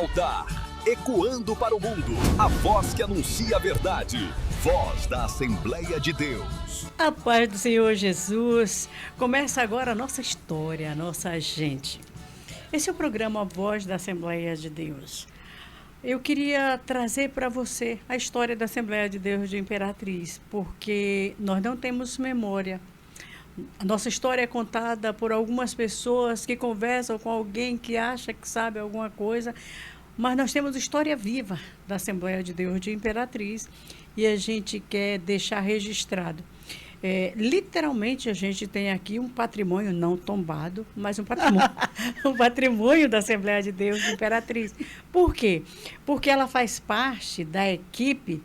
altar, ecoando para o mundo, a voz que anuncia a verdade, voz da Assembleia de Deus. A paz do Senhor Jesus. Começa agora a nossa história, a nossa gente. Esse é o programa A Voz da Assembleia de Deus. Eu queria trazer para você a história da Assembleia de Deus de Imperatriz, porque nós não temos memória. A nossa história é contada por algumas pessoas que conversam com alguém que acha que sabe alguma coisa, mas nós temos história viva da Assembleia de Deus de Imperatriz e a gente quer deixar registrado. Literalmente, a gente tem aqui um patrimônio não tombado, mas um patrimônio da Assembleia de Deus de Imperatriz. Por quê? Porque ela faz parte da equipe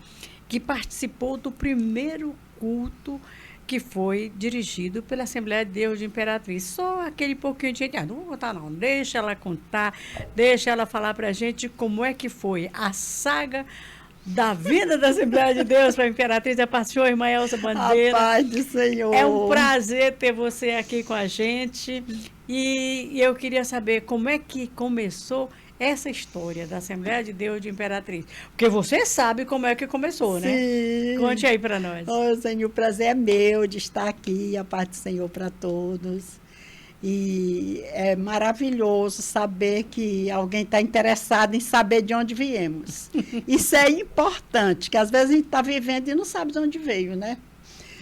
que participou do primeiro culto que foi dirigido pela Assembleia de Deus de Imperatriz. Só aquele pouquinho de gente, não vou contar não, deixa ela contar, deixa ela falar para a gente como é que foi a saga da vida da Assembleia de Deus para a Imperatriz, a pastor irmã Elza Bandeira. A paz do Senhor. É um prazer ter você aqui com a gente e eu queria saber como é que começou essa história da Assembleia de Deus de Imperatriz. Porque você sabe como é que começou, né? Sim. Conte aí para nós. Senhor, o prazer é meu de estar aqui, a paz do Senhor para todos. E é maravilhoso saber que alguém está interessado em saber de onde viemos. Isso é importante, que às vezes a gente está vivendo e não sabe de onde veio, né?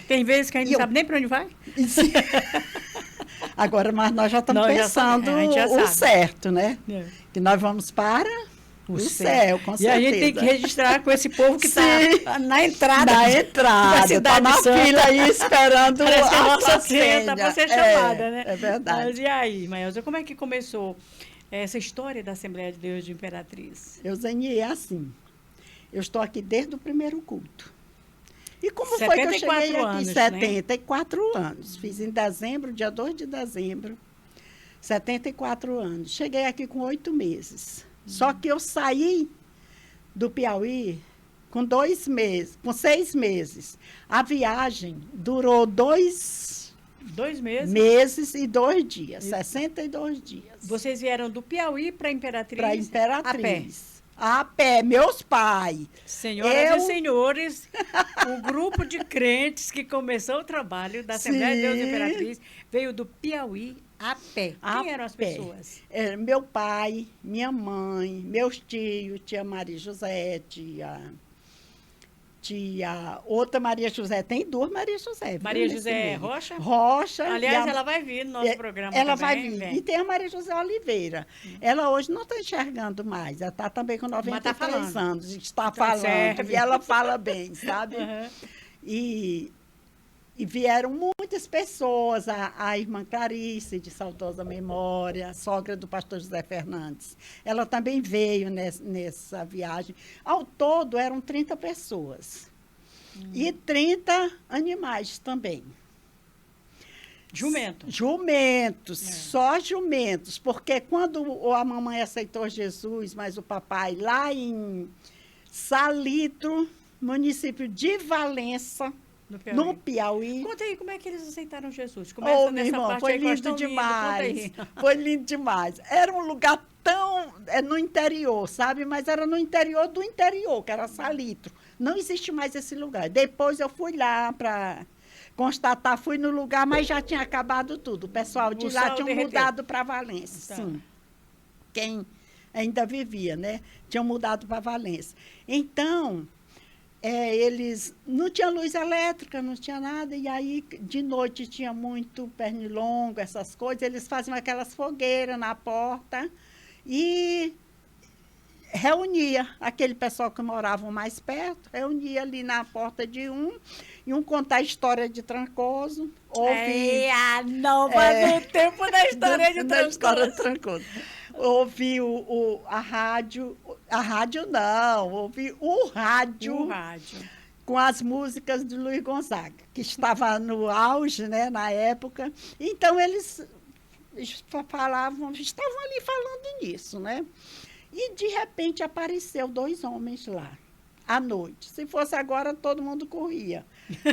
Tem vezes que a gente não sabe nem para onde vai? Agora, mas nós já estamos pensando o certo, né? Que nós vamos para o céu, com certeza. E a gente tem que registrar com esse povo que está na entrada. Na entrada, está na fila aí esperando parece a nossa senha para ser chamada, né? É verdade. Mas e aí, Maelza, como é que começou essa história da Assembleia de Deus de Imperatriz? Eusênia, é assim. Eu estou aqui desde o primeiro culto. E como foi que eu cheguei aqui? 74 anos. Fiz em dezembro, dia 2 de dezembro, 74 anos. Cheguei aqui com 8 meses. Só que eu saí do Piauí com 2 meses, com 6 meses. A viagem durou 2 meses e 2 dias, 62 dias. Vocês vieram do Piauí para Imperatriz? Para Imperatriz. A pé, meus pais. Senhoras e senhores, o grupo de crentes que começou o trabalho da Assembleia de Deus de Imperatriz veio do Piauí a pé. Quem eram as pessoas? Meu pai, minha mãe, meus tios, tia Maria José, outra Maria José, tem 2 Maria José. Maria José Rocha? Rocha. Aliás, ela vai vir no nosso programa ela também. Vai vir. E tem a Maria José Oliveira. Ela hoje não está enxergando mais. Ela está também com 93 anos. Está falando. Serve. E ela fala bem, sabe? E vieram muitas pessoas. A irmã Clarice, de saudosa memória, a sogra do pastor José Fernandes. Ela também veio nessa viagem. Ao todo, eram 30 pessoas. E 30 animais também. Jumentos, só jumentos. Porque quando a mamãe aceitou Jesus, mas o papai, lá em Salitro, município de Valença, no Piauí. Conta aí, como é que eles aceitaram Jesus? Começa nessa irmão, parte foi aí, lindo demais. Foi lindo demais. Era um lugar tão no interior, sabe? Mas era no interior do interior, que era Salitro. Não existe mais esse lugar. Depois eu fui lá para constatar, fui no lugar, mas já tinha acabado tudo. O pessoal de lá tinha mudado para Valença. Sim. Quem ainda vivia, né? Tinham mudado para Valença. Então, eles não tinha luz elétrica, não tinha nada, e aí de noite tinha muito pernilongo, essas coisas, eles faziam aquelas fogueiras na porta e reunia aquele pessoal que morava mais perto, reunia ali na porta de e contar a história de Trancoso. No tempo da história de Trancoso. Ouvi a rádio não, ouvi o rádio com as músicas de Luiz Gonzaga, que estava no auge, né, na época. Então, eles estavam ali falando nisso, né? E, de repente, apareceu 2 homens lá, à noite. Se fosse agora, todo mundo corria.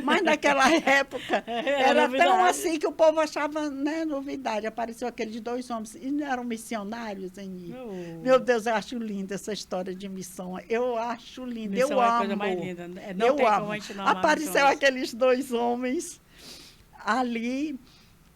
Mas naquela época era tão novidade. assim que o povo achava, né, novidade. Apareceu aqueles 2 homens, e não eram missionários, Eni. Oh. Meu Deus, eu acho linda essa história de missão. Eu acho linda, eu Missão é a amo. coisa mais linda. Não Eu tem amo. como a gente não amar Apareceu missões. aqueles 2 homens ali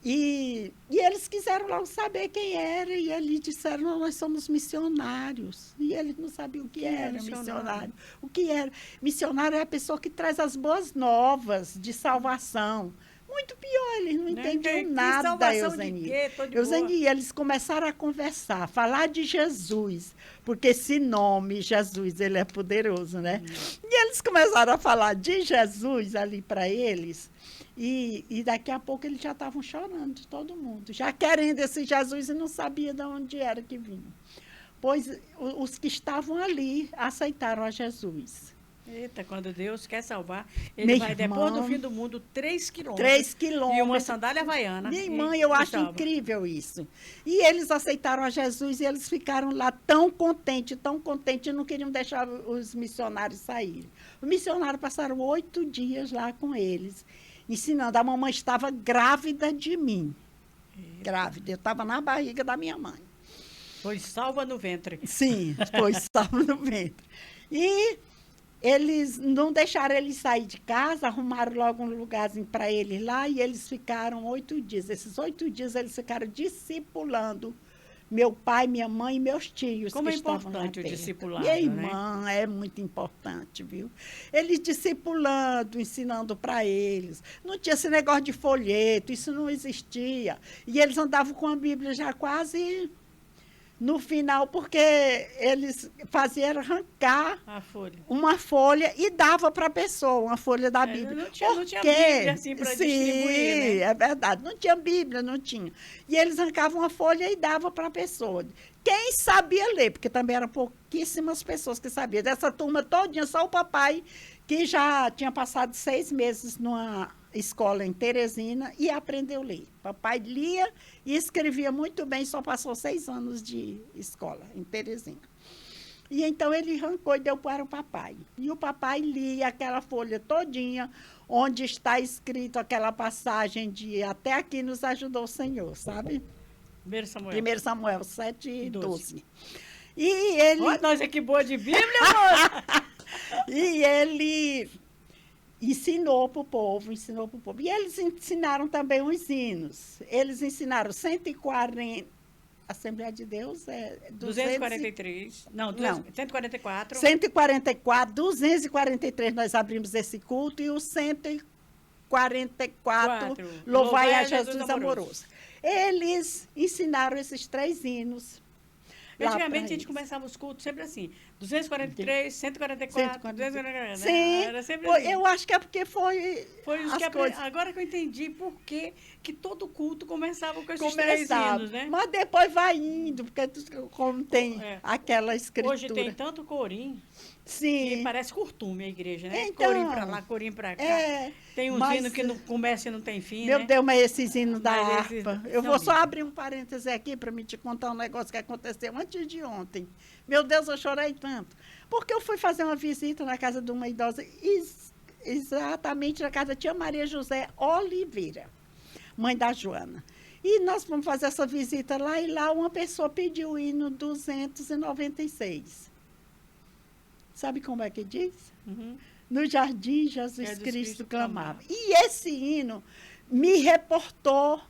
e eles quiseram logo saber quem era e eles disseram, "Não, nós somos missionários." E eles não sabiam o que Quem é era missionário? missionário. O que era? Missionário é a pessoa que traz as boas novas de salvação. Muito pior, eles não entendiam Que nada, salvação de Euseni. quê? Tô de Euseni, eles começaram a conversar, falar de Jesus, porque esse nome, Jesus, ele é poderoso, né? E eles começaram a falar de Jesus ali para eles, e daqui a pouco eles já estavam chorando de todo mundo, já querendo esse Jesus e não sabia de onde era que vinha. Pois os que estavam ali aceitaram a Jesus. Eita, quando Deus quer salvar, ele Minha vai, depois do irmã, fim do mundo, 3 quilômetros. 3 E quilômetros. uma sandália havaiana. Minha e irmã, eu acho salva. incrível isso. E eles aceitaram a Jesus e eles ficaram lá tão contentes, não queriam deixar os missionários saírem. Os missionários passaram 8 dias lá com eles, ensinando. A mamãe estava grávida de mim. Grávida, eu estava na barriga da minha mãe. Foi salva no ventre. Sim, foi estava no ventre. E eles não deixaram eles sair de casa, arrumaram logo um lugarzinho para eles lá e eles ficaram 8 dias. Esses 8 dias eles ficaram discipulando meu pai, minha mãe e meus tios. Como que é estavam lá importante o perto. discipulado, Minha né? irmã, é muito importante, viu? Eles discipulando, ensinando para eles. Não tinha esse negócio de folheto, isso não existia. E eles andavam com a Bíblia já quase no final, porque eles faziam arrancar A folha. uma folha e dava para a pessoa, uma folha da Bíblia. Não tinha Por quê? Bíblia assim para Sim, distribuir, né? é verdade. Não tinha Bíblia, não tinha. E eles arrancavam uma folha e davam para a pessoa. Quem sabia ler, porque também eram pouquíssimas pessoas que sabiam. Dessa turma todinha, só o papai, que já tinha passado 6 meses numa escola em Teresina e aprendeu a ler. Papai lia e escrevia muito bem, só passou 6 anos de escola em Teresina. E então ele arrancou e deu para o papai. E o papai lia aquela folha todinha, onde está escrito aquela passagem de "até aqui nos ajudou o Senhor", sabe? 1 Samuel. 1 Samuel 7:12. 12. E ele, Ó, nós é que boa de Bíblia, moça! e ele ensinou para o povo. E eles ensinaram também os hinos. Eles ensinaram 140, Assembleia de Deus é 243. Não, Não. 144. 144, 243 nós abrimos esse culto e o 144 Louvai a Jesus amoroso. Eles ensinaram esses 3 hinos. lá Antigamente pra a gente eles. começava os cultos sempre assim: 243, 144, 244. Sim, Era sempre foi- assim. eu acho que é porque foi Foi os as que coisas. agora que eu entendi por que todo culto começava com esses 3 Começava, hinos, né? mas depois vai indo, porque como tem É. aquela escritura. Hoje tem tanto corim que Sim, parece curtume a igreja, né? Então, Corim pra lá, corim pra cá. é, Tem uns mas, hinos que não começa e não tem fim, meu né? Deus, mas esses hinos da Mas esses harpa. Eu são vou só lindos. abrir um parêntese aqui para me te contar um negócio que aconteceu antes de ontem. Meu Deus, eu chorei tanto. Porque eu fui fazer uma visita na casa de uma idosa, exatamente na casa da tia Maria José Oliveira, mãe da Joana. E nós fomos fazer essa visita lá, e lá uma pessoa pediu o hino 296. Sabe como é que diz? Uhum. No jardim, Jesus Jesus Cristo Cristo clamava. clamava. E esse hino me reportou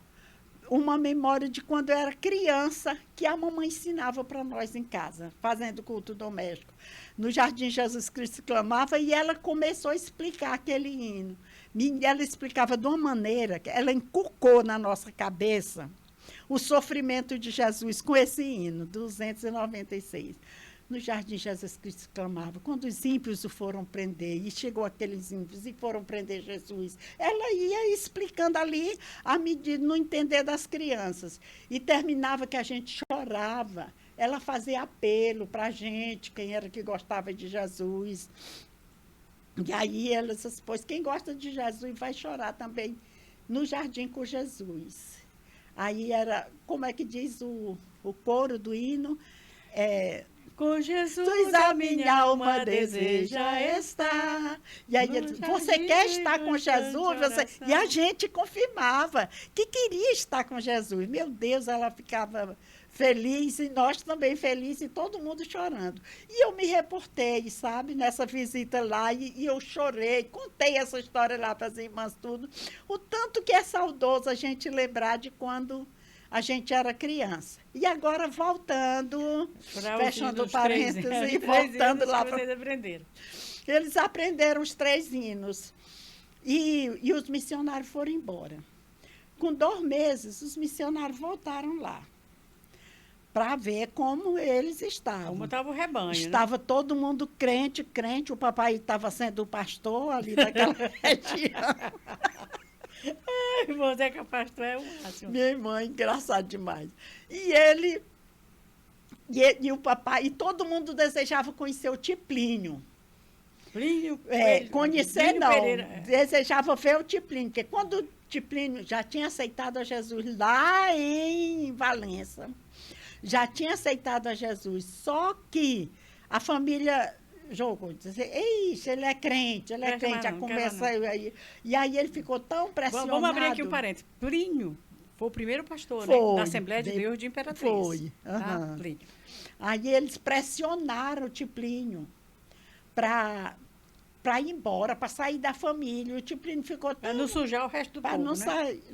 uma memória de quando eu era criança, que a mamãe ensinava para nós em casa, fazendo culto doméstico. No jardim, Jesus Cristo clamava, e ela começou a explicar aquele hino. Ela explicava de uma maneira que ela encucou na nossa cabeça o sofrimento de Jesus com esse hino, 296. No jardim, Jesus Cristo clamava. Quando os ímpios o foram prender, e chegou aqueles ímpios e foram prender Jesus, ela ia explicando ali, à medida, no entender das crianças. E terminava que a gente chorava. Ela fazia apelo para a gente, quem era que gostava de Jesus. E aí ela disse, pois quem gosta de Jesus vai chorar também no jardim com Jesus. Aí era, como é que diz o coro do hino? Com Jesus Jesus, a minha alma deseja estar. E aí ele disse, você quer estar com Jesus? E a gente confirmava que queria estar com Jesus. Meu Deus, ela ficava feliz e nós também felizes e todo mundo chorando. E eu me reportei, sabe, nessa visita lá e eu chorei, contei essa história lá para as irmãs tudo. O tanto que é saudoso a gente lembrar de quando a gente era criança. E agora, voltando, fechando parênteses e voltando lá para... Vocês aprenderam. Eles aprenderam os 3 hinos. E os missionários foram embora. Com 2 meses, os missionários voltaram lá para ver como eles estavam. Como estava o rebanho, Estava todo mundo crente. O papai estava sendo o pastor ali daquela região. Ai, você que é pastor é o máximo. Minha irmã, engraçado demais. E e o papai, e todo mundo desejava conhecer o Tiplínio. Plínio, conhecer Plínio não, Pereira. Desejava ver o Tiplínio, porque quando o Tiplínio já tinha aceitado a Jesus lá em Valença, já tinha aceitado a Jesus, só que a família jogou, disse, eixe, ele é crente, já começa aí. E aí ele ficou tão pressionado. Vamos abrir aqui um parênteses. Plínio foi o primeiro pastor, né, da Assembleia de Deus de Imperatriz. Foi. Tá? Aí eles pressionaram o Tiplínio para ir embora, para sair da família. O Tiplínio ficou tão... Para não sujar o resto do povo, Para não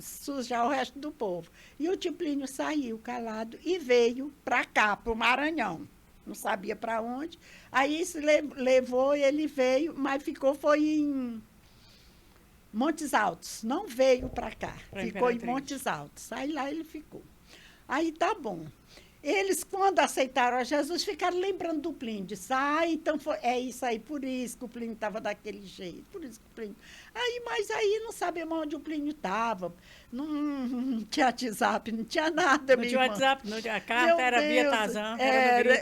sujar o resto do povo. E o Tiplínio saiu calado e veio para cá, para o Maranhão. Não sabia para onde. Aí se levou, ele veio, mas foi em Montes Altos. Não veio para cá, ficou em Montes Altos. Aí lá ele ficou. Aí tá bom. Eles, quando aceitaram a Jesus, ficaram lembrando do Plínio. Disse, então é isso aí, por isso que o Plínio estava daquele jeito, por isso que o Plínio... Mas aí não sabemos onde o Plínio estava. Não tinha WhatsApp, não tinha nada, Não tinha WhatsApp, não tinha, a carta era via Tarzan.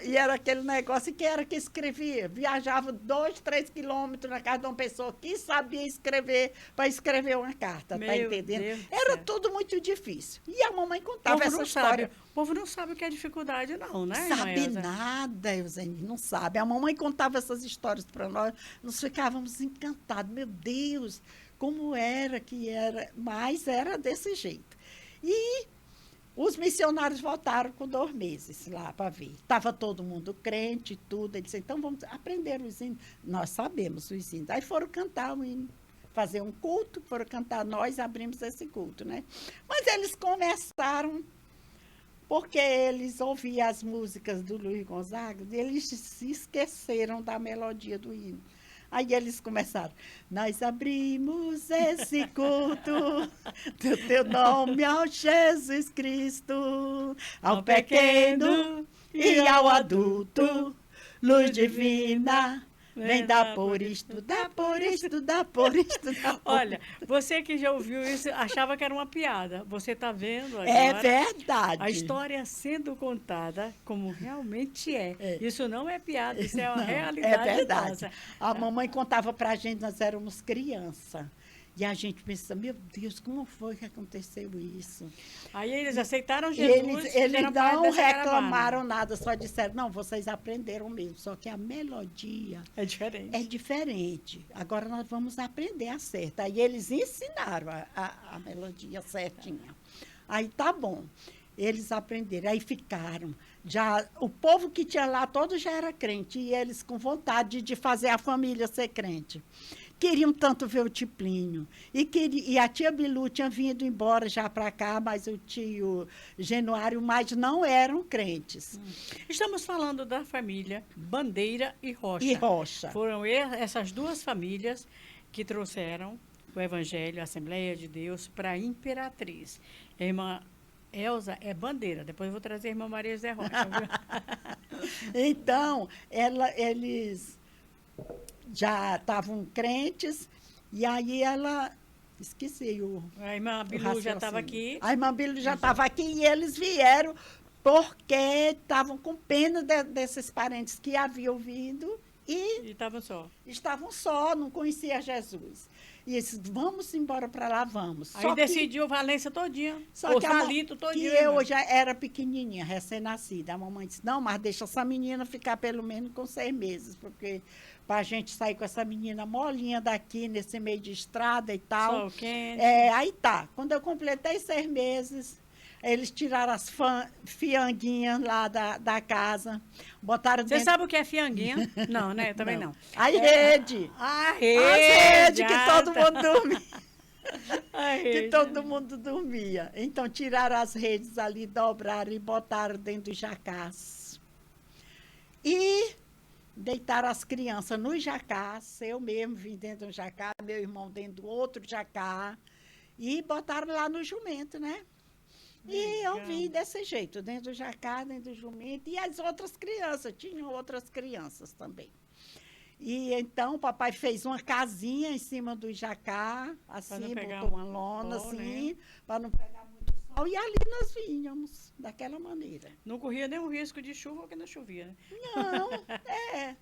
E era aquele negócio que escrevia. Viajava 2, 3 quilômetros na casa de uma pessoa que sabia escrever, para escrever uma carta, tá entendendo? Era tudo muito difícil. E a mamãe contava essa história. O povo não sabe o que é dificuldade, não, né? Não sabe nada, Eusênia, não sabe. A mamãe contava essas histórias para nós ficávamos encantados. Meu Deus, como era que era, mas era desse jeito. E os missionários voltaram com 2 meses lá para ver. Estava todo mundo crente e tudo. Eles disseram, então vamos aprender os hinos. Nós sabemos os hinos. Aí foram cantar o hino, fazer um culto, foram cantar, nós abrimos esse culto, né? Mas eles começaram... Porque eles ouviam as músicas do Luiz Gonzaga, e eles se esqueceram da melodia do hino. Aí eles começaram, nós abrimos esse culto, do teu nome ao Jesus Cristo, ao pequeno e ao adulto, luz divina, vem dar por isto, dá por isto, dá por isto, dá por... Olha, você que já ouviu isso, achava que era uma piada. Você está vendo agora é verdade. a história sendo contada como realmente é. Isso não é piada, isso é uma realidade. É verdade. Nossa. A mamãe contava para a gente, nós éramos crianças. E a gente pensa, meu Deus, como foi que aconteceu isso? Aí eles aceitaram Jesus. Eles não reclamaram nada, só disseram, não, vocês aprenderam mesmo, só que a melodia é diferente. É diferente. Agora nós vamos aprender a certa. Aí eles ensinaram a melodia certinha. Aí tá bom. Eles aprenderam, aí ficaram. Já, o povo que tinha lá todo já era crente, e eles com vontade de fazer a família ser crente. Queriam tanto ver o Tiplínio. E a tia Bilu tinha vindo embora já para cá, mas o tio Genuário, mas não eram crentes. Estamos falando da família Bandeira e Rocha. E Rocha. Foram essas 2 famílias que trouxeram o Evangelho, a Assembleia de Deus, para a Imperatriz. A irmã Elza é Bandeira. Depois eu vou trazer a irmã Maria José Rocha. Então, eles... já estavam crentes, e aí ela... Esqueci a irmã Bilu já estava aqui. A irmã Bilu já estava aqui, e eles vieram porque estavam com pena desses parentes que haviam vindo e estavam só. Estavam só, não conhecia Jesus. E disse, vamos embora para lá, vamos. Aí decidiu Valência todinha, só o que Salito que todinho. eu já era pequenininha, recém-nascida. A mamãe disse, não, mas deixa essa menina ficar pelo menos com 6 meses, porque para a gente sair com essa menina molinha daqui, nesse meio de estrada e tal. Sol quente. Aí tá. Quando eu completei 6 meses, eles tiraram as fianguinhas lá da casa, botaram Você dentro... sabe o que é fianguinha? Não, né? Também não. A rede. A A rede que todo tá. mundo dormia. A Que rede. todo mundo dormia. Então, tiraram as redes ali, dobraram e botaram dentro do jacás. E deitaram as crianças no jacás. Eu mesmo vim dentro do jacá, meu irmão dentro do outro jacá. E botaram lá no jumento, né? E eu vim desse jeito, dentro do jacá, dentro do jumento. E as outras crianças, tinham outras crianças também. E então o papai fez uma casinha em cima do jacá, assim, botou uma lona, assim, para não pegar muito sol. E ali nós vinhamos, daquela maneira. Não corria nenhum risco de chuva porque não chovia, né? Não,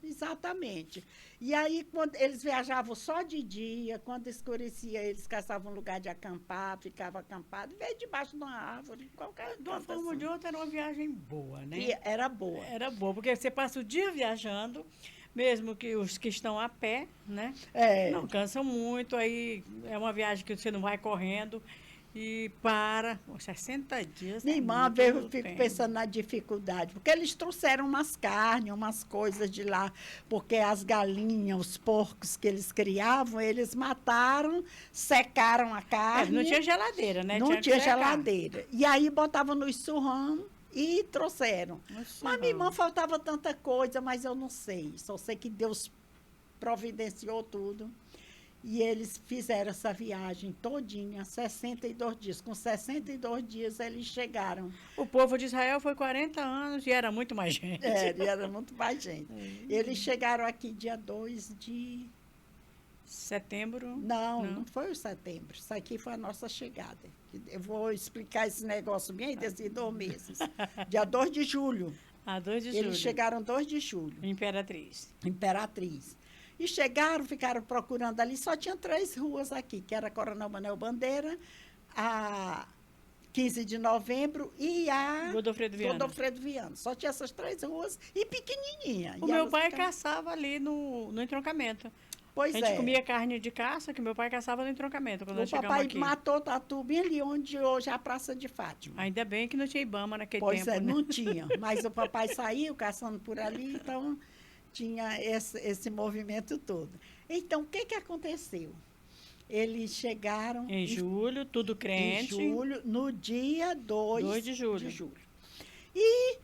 exatamente. E aí, quando eles viajavam só de dia, quando escurecia, eles caçavam um lugar de acampar, ficavam acampados, veio debaixo de uma árvore, qualquer De uma forma ou de outra, era uma viagem boa, né? E era boa. Era boa, porque você passa o dia viajando, mesmo que os que estão a pé, né? Não cansam muito, aí é uma viagem que você não vai correndo e para. 60 dias. Minha irmã, eu fico pensando na dificuldade, porque eles trouxeram umas carnes, umas coisas de lá, porque as galinhas, os porcos que eles criavam, eles mataram, secaram a carne. Não tinha geladeira, né? Não tinha geladeira. E aí botavam no surrão e trouxeram. Mas minha irmã faltava tanta coisa, mas eu não sei. Só sei que Deus providenciou tudo. E eles fizeram essa viagem todinha, 62 dias. Com 62 dias, eles chegaram. O povo de Israel foi 40 anos e era muito mais gente. E era muito mais gente. Eles chegaram aqui dia 2 de... Setembro? Não foi o setembro. Isso aqui foi a nossa chegada. Eu vou explicar esse negócio bem desses 2 meses. Dia 2 de julho. 2 de julho. Eles chegaram 2 de julho. Imperatriz. E chegaram, ficaram procurando ali. Só tinha 3 ruas aqui, que era Coronel Manuel Bandeira, a 15 de novembro e a Godofredo Viana. Só tinha essas 3 ruas e pequenininha. O meu pai caçava ali no entroncamento. Pois a gente comia carne de caça, que meu pai caçava no entroncamento, quando nós chegamos aqui. O papai matou tatu bem ali onde hoje é a Praça de Fátima. Ainda bem que não tinha Ibama naquele tempo, né? né? Não tinha. Mas o papai saiu caçando por ali, então tinha esse movimento todo. Então, o que aconteceu? Eles chegaram... Em julho, tudo crente. Em julho, no dia 2 de julho. E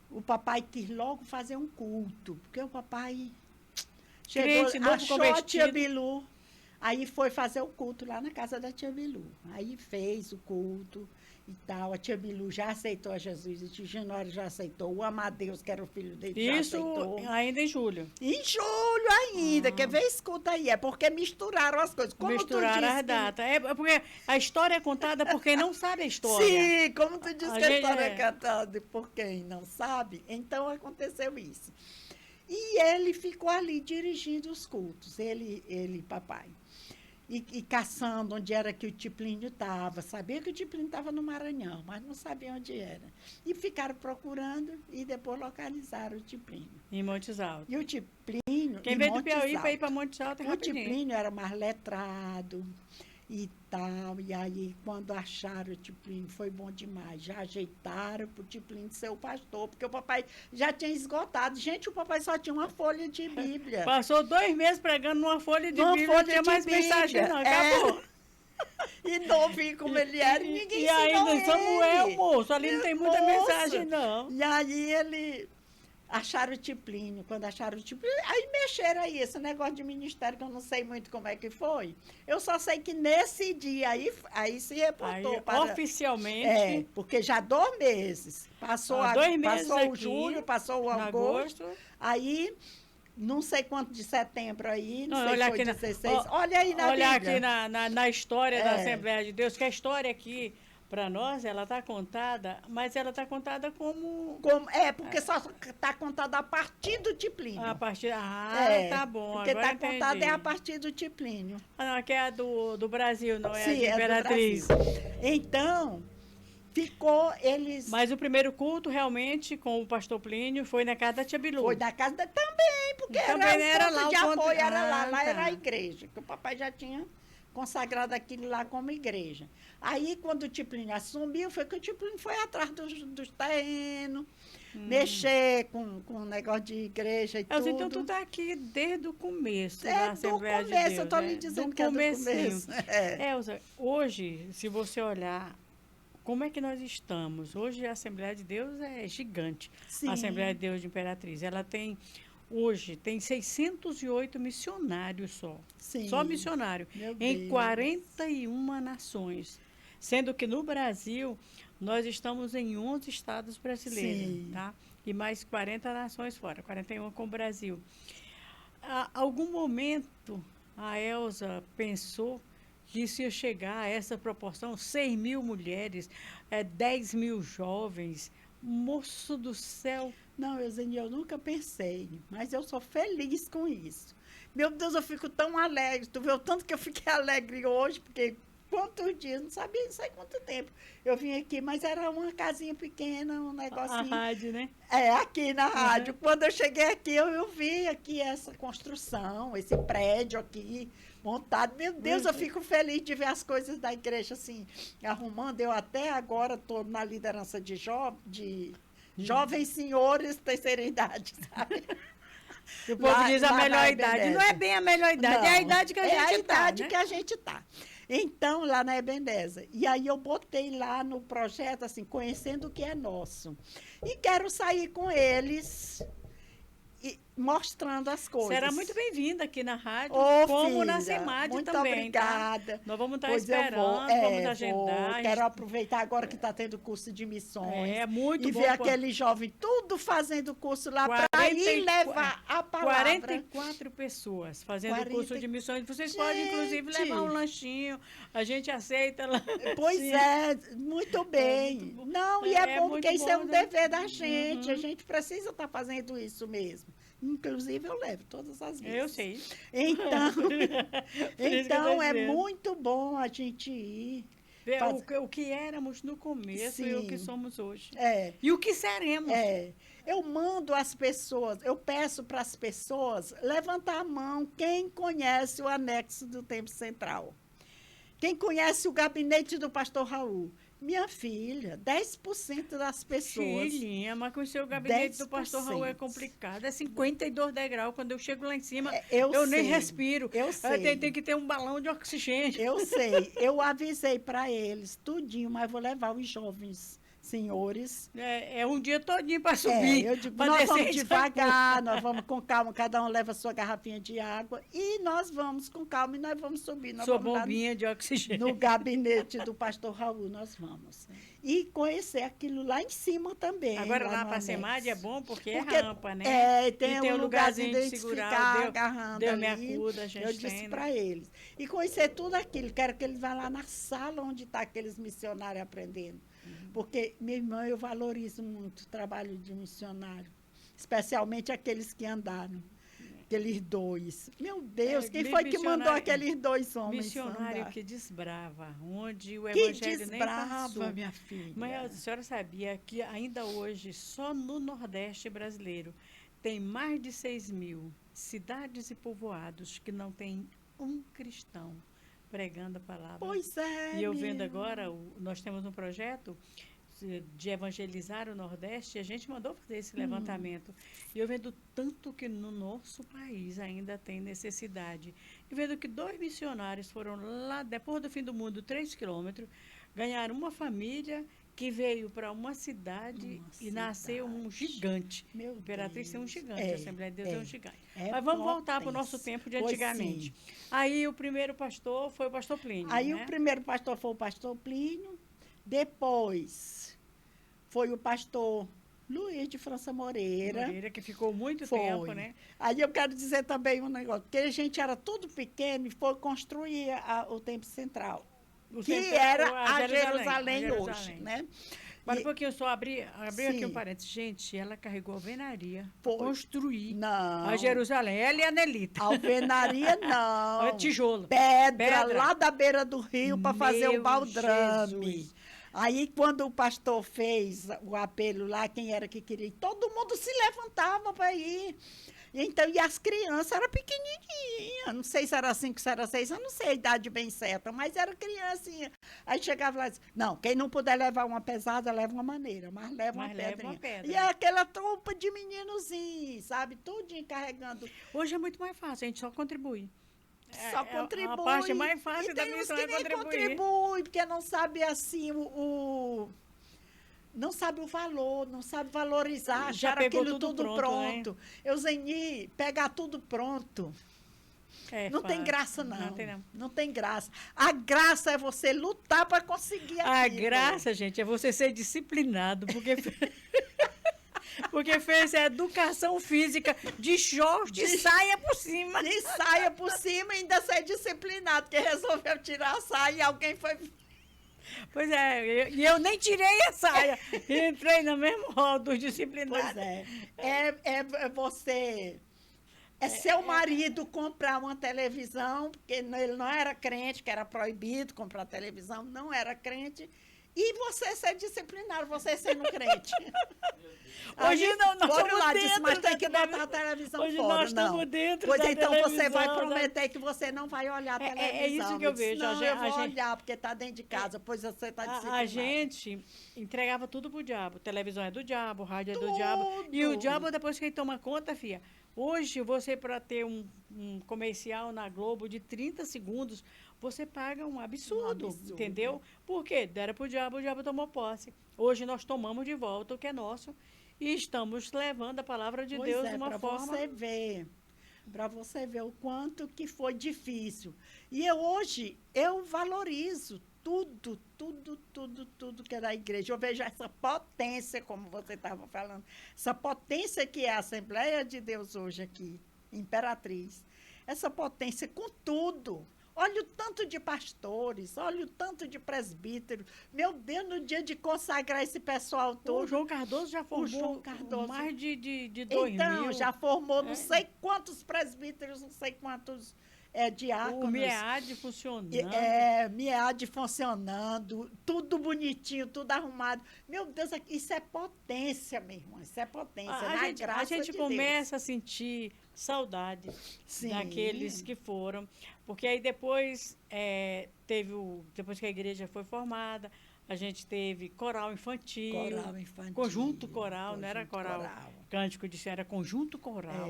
o papai quis logo fazer um culto, porque o papai... Chegou, achou a tia Bilu, aí foi fazer o culto lá na casa da tia Bilu. Aí fez o culto e tal. A tia Bilu já aceitou a Jesus, a tia Genória já aceitou, o Amadeus, que era o filho dele, já aceitou. Isso ainda em julho. Em julho ainda, quer ver? Escuta aí, é porque misturaram as coisas. Como misturaram as datas. É porque a história é contada por quem não sabe a história. Sim, como tu disse que a história é contada por quem não sabe, então aconteceu isso. E ele ficou ali dirigindo os cultos, ele papai. E caçando onde era que o Tiplínio estava. Sabia que o Tiplínio estava no Maranhão, mas não sabia onde era. E ficaram procurando e depois localizaram o Tiplínio. Em Montes Altos. E o Tiplínio... Quem veio do Piauí para ir para Montes Altos é rapidinho. O Tiplínio era mais letrado e tal. E aí, quando acharam o Tiplínio, foi bom demais. Já ajeitaram para o Tiplínio ser o pastor, porque o papai já tinha esgotado. Gente, o papai só tinha uma folha de Bíblia. Passou 2 meses pregando numa folha de Bíblia, não tinha mais mensagem não, acabou. E novinho como ele era, e ninguém ensinou ainda Samuel, moço, ali não tem muita mensagem não. E aí ele... Acharam o Tiplínio, quando acharam o Tiplínio, aí mexeram aí, esse negócio de ministério, que eu não sei muito como é que foi. Eu só sei que nesse dia aí se reportou para... Oficialmente... porque já 2 meses. Passou 2 meses passou aqui, o julho, passou o agosto. Aí, não sei quanto de setembro aí, não sei se foi 16. Olha aí na Bíblia. Olha aqui na história da Assembleia de Deus, que a história aqui... para nós, ela está contada, mas ela está contada como Porque só está contada a partir do Tiplínio. a partir. Ah, tá bom. Porque Agora está contada entendi. a partir do Tiplínio. Ah, não, aqui é a do Brasil, não é a Sim, de é do Imperatriz. Brasil. Então, ficou eles... Mas o primeiro culto, realmente, com o pastor Plínio, foi na casa da Tia Bilu. Foi na casa também, porque Também era era o lá ponto de o ponto- apoio, era lá. Ah, Lá era tá. a igreja, que o papai já tinha consagrado aquilo lá como igreja. Aí, quando o Tiplínio assumiu, foi que o Tiplínio foi atrás dos terrenos, mexer com o negócio de igreja e Elza, tudo. então tu está aqui desde o começo da É, do Assembleia de começo, Deus, eu estou né? lhe dizendo Do que é do comecinho. começo. É. Elza, hoje, se você olhar como é que nós estamos, hoje a Assembleia de Deus é gigante. Sim. A Assembleia de Deus de Imperatriz, ela tem, hoje, tem 608 missionários só. Sim. Só missionário. Meu Em Deus. 41 nações. Sendo que no Brasil, nós estamos em 11 estados brasileiros, Sim. tá? E mais 40 nações fora, 41 com o Brasil. A algum momento, a Elza pensou que isso ia chegar a essa proporção, 6 mil mulheres, 10 mil jovens, moço do céu. Não, Eusênia, eu nunca pensei, mas eu sou feliz com isso. Meu Deus, eu fico tão alegre. Tu vê o tanto que eu fiquei alegre hoje, porque quantos dias, não sabia, não sei quanto tempo. Eu vim aqui, mas era uma casinha pequena, um A negocinho. rádio, né? Aqui na rádio. Quando eu cheguei aqui, eu vi aqui essa construção, esse prédio aqui montado. Meu Deus, eu fico feliz de ver as coisas da igreja assim, arrumando. Eu até agora estou na liderança de jovens senhores terceira idade, sabe? O povo Lá- diz a lá melhor na idade. Ebenezer. Não é bem a melhor idade, é a Não, idade que a é gente a tá, idade né? que a gente tá. Então, lá na Ebenezer. E aí eu botei lá no projeto, assim, conhecendo o que é nosso. E quero sair com eles e mostrando as coisas. Será muito bem-vinda aqui na rádio, Ô, como na filha, SEMAD muito também, obrigada. tá? Nós vamos estar Pois eu esperando, vou, vamos agendar. Quero aproveitar agora que está tendo curso de missões. É muito e bom. ver aquele jovem tudo fazendo curso lá para 40 ir levar a palavra. 44 pessoas fazendo 40 curso de missões. Vocês podem, inclusive, Gente! levar um lanchinho. A gente aceita lá. Pois Sim. é, muito bem. muito bom. Não, e É é bom muito porque isso bom, é um né? dever da gente. A gente precisa estar fazendo isso mesmo. Inclusive, eu levo todas as vezes. Eu sei. Então, Por isso que eu então tô é dizendo. muito bom a gente ir. Ver Faz- o que éramos no começo e o que Sim. somos hoje. É, E o que seremos. eu mando as pessoas, eu peço para as pessoas levantar a mão quem conhece o anexo do Templo Central. Quem conhece o gabinete do pastor Raul. Minha filha, 10% das pessoas. Filhinha, mas com o seu gabinete do 10%. pastor Raul é complicado. É 52 degraus. Quando eu chego lá em cima, Eu nem sei. respiro. Eu sei. Tem que ter um balão de oxigênio. Eu sei, eu avisei para eles tudinho, mas vou levar os jovens senhores. É um dia todinho para subir. Eu digo, pra nós descer vamos e devagar, nós vamos com calma, cada um leva a sua garrafinha de água e nós vamos com calma e nós vamos subir. Nós Sua vamos lá bombinha de oxigênio. no gabinete do pastor Raul, nós vamos. E conhecer aquilo lá em cima também. Agora lá no para a anexo. SEMAD é bom porque, Porque, é rampa, né? tem e um lugarzinho de de segurar. ficar agarrando Deu me ali. acuda, a gente Eu disse tem, para né? eles. E conhecer tudo aquilo. Quero que eles vá lá na sala onde está aqueles missionários aprendendo. Porque, meu irmão, eu valorizo muito o trabalho de missionário. Especialmente aqueles que andaram. Aqueles dois. Meu Deus, quem foi que mandou missionário- aqueles dois homens Missionário andar? que desbrava, onde o Que evangelho nem desbrava, passou. minha filha. Mas a senhora sabia que ainda hoje, só no Nordeste brasileiro, tem mais de 6 mil cidades e povoados que não tem um cristão pregando a palavra. Pois é. E eu vendo meu. agora, nós temos um projeto de evangelizar o Nordeste, e a gente mandou fazer esse levantamento. E eu vendo tanto que no nosso país ainda tem necessidade. E vendo que 2 missionários foram lá, depois do fim do mundo, 3 quilômetros, ganharam uma família que veio para uma cidade Uma e nasceu um cidade. gigante. Meu Imperatriz tem um Deus. gigante, É, a Assembleia de Deus é um é. gigante. É Mas vamos voltar para o nosso potência. tempo de Pois antigamente. sim. Aí o primeiro pastor foi o pastor Plínio. Aí né? o primeiro pastor foi o pastor Plínio, depois foi o pastor Luiz de França Moreira. Moreira, que ficou muito Foi. tempo, né? Aí eu quero dizer também um negócio, porque a gente era tudo pequeno e foi construir o Templo Central. O que centro- era a Jerusalém Jerusalém hoje, Jerusalém. né? Para um E- pouquinho, só abrir aqui Sim. um parênteses. Gente, ela carregou alvenaria Foi. para construir Não. a Jerusalém. Ela e a Nelita. Alvenaria, não. É tijolo. Pedra, Pedra. lá da beira do rio para fazer o Meu baldrame. Jesus. Aí, quando o pastor fez o apelo lá, quem era que queria ir, todo mundo se levantava para ir. Então, e as crianças eram pequenininhas, não sei se era 5, se era 6, eu não sei a idade bem certa, mas era criancinha. Aí chegava lá e dizia, não, quem não puder levar uma pesada, leva uma maneira, mas leva uma Mas leva pedrinha. uma pedra. E é aquela tropa de meninozinhos, sabe, tudinho carregando. Hoje é muito mais fácil, a gente só contribui. Só contribui. A parte mais fácil e da tem uns missão que é nem contribuir. contribui, porque não sabe assim não sabe o valor, não sabe valorizar, Já achar pegou aquilo tudo tudo pronto, pronto. Euseni, pegar tudo pronto. É Não tem fácil. graça, não. Não tem, não. Não tem graça. A graça é você lutar para conseguir A aquilo. graça, gente, é você ser disciplinado, porque porque fez a educação física de short e saia por cima. E saia por cima e ainda ser disciplinado, porque resolveu tirar a saia e alguém foi... Pois é, e eu nem tirei a saia. Entrei no mesmo rol dos disciplinados. Pois é. É você... É seu marido comprar uma televisão, porque ele não era crente, que era proibido comprar televisão, não era crente, e você ser disciplinado, você sendo crente. Hoje Aí, não, nós foram estamos lá, disse, dentro mas da tem que botar a televisão. televisão Hoje fora. nós estamos não. dentro Pois da então você vai televisão, prometer que você não vai olhar a televisão. é isso que eu disse, vejo, não, a eu vou gente- olhar, porque está dentro de casa, pois você está disciplinado. A gente entregava tudo pro diabo. Televisão é do diabo, rádio é do Tudo. diabo. E o diabo, depois que ele toma conta, filha. Hoje, você, para ter um comercial na Globo de 30 segundos, você paga um absurdo, entendeu? Por quê? Deram pro diabo, o diabo tomou posse. Hoje, nós tomamos de volta o que é nosso e estamos levando a palavra de Pois Deus é, de uma para forma... você ver. Para você ver o quanto que foi difícil. E hoje eu valorizo tudo que é da igreja. Eu vejo essa potência, como você estava falando, essa potência que é a Assembleia de Deus hoje aqui, Imperatriz. Essa potência com tudo. Olha o tanto de pastores, olha o tanto de presbíteros. Meu Deus, no dia de consagrar esse pessoal O todo. João Cardoso já formou João Cardoso. mais de 2 Então, mil. já formou não sei quantos presbíteros, não sei quantos diáconos. O MEAD funcionando. MEAD funcionando, tudo bonitinho, tudo arrumado. Meu Deus, isso é potência, meu irmão, isso é potência, na graça A gente de começa a sentir saudade Sim. daqueles que foram, porque aí depois depois que a igreja foi formada, a gente teve coral infantil, conjunto coral, não era coral cântico de era conjunto coral.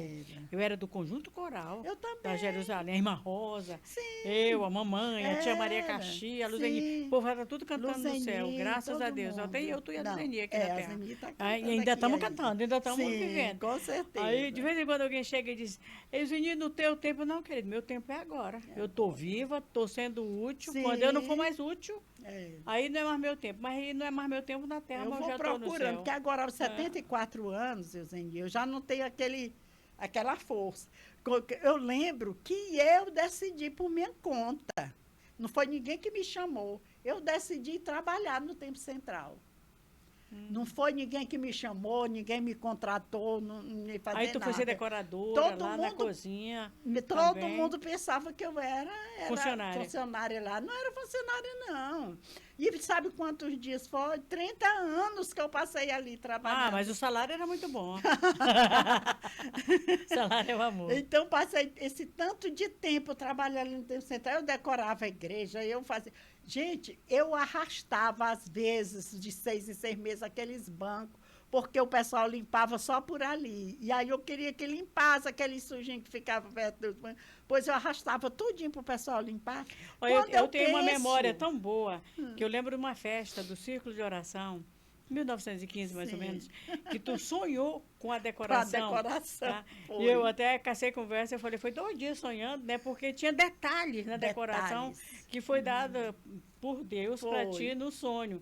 Eu era do conjunto coral. Eu também. Da Jerusalém, a irmã Rosa, Sim. eu, a mamãe, a tia Maria Era, Caxia, a sim. Luzeni, o povo era tudo cantando no Luzeni, céu, graças a todo Deus. mundo. Até eu, tu e a Não, Luzeni aqui a na terra. Luzeni tá E cantando ainda aqui estamos ainda. cantando, ainda estamos Sim, vivendo. com certeza. Aí, de vez em quando alguém chega e diz, Luzeni, no teu tempo, não, querido, meu tempo é agora. Eu estou viva, estou sendo útil. Sim. Quando eu não for mais útil, É. aí não é mais meu tempo. Mas aí não é mais meu tempo na terra, Eu mas vou eu já estou no procurando, céu. porque agora aos 74 anos, Euseni, eu já não tenho aquela força. Eu lembro que eu decidi por minha conta. Não foi ninguém que me chamou. Eu decidi trabalhar no Tempo Central. Não foi ninguém que me chamou, ninguém me contratou, não me fazia Aí tu nada. foi ser decoradora Todo lá na mundo- cozinha. Todo também. mundo pensava que eu era funcionária lá. Não era funcionária, não. E sabe quantos dias foi? 30 anos que eu passei ali trabalhando. Ah, mas o salário era muito bom. O salário é o amor. Então, passei esse tanto de tempo trabalhando no Tempo Central. Eu decorava a igreja, eu fazia... Gente, eu arrastava, às vezes, de 6 em 6 meses, aqueles bancos, porque o pessoal limpava só por ali. E aí eu queria que limpasse aquele sujinho que ficava perto dos bancos. Pois eu arrastava tudinho para o pessoal limpar. Olha, Quando eu tenho uma penso- memória tão boa que eu lembro de uma festa do Círculo de Oração, 1915 mais ou Sim. menos, que tu sonhou com a decoração. Com a decoração, Tá? foi. E eu até cacei conversa, eu falei, foi 2 dias sonhando, né? Porque tinha detalhes na decoração Detalhes. que foi dada por Deus para Foi. ti no sonho.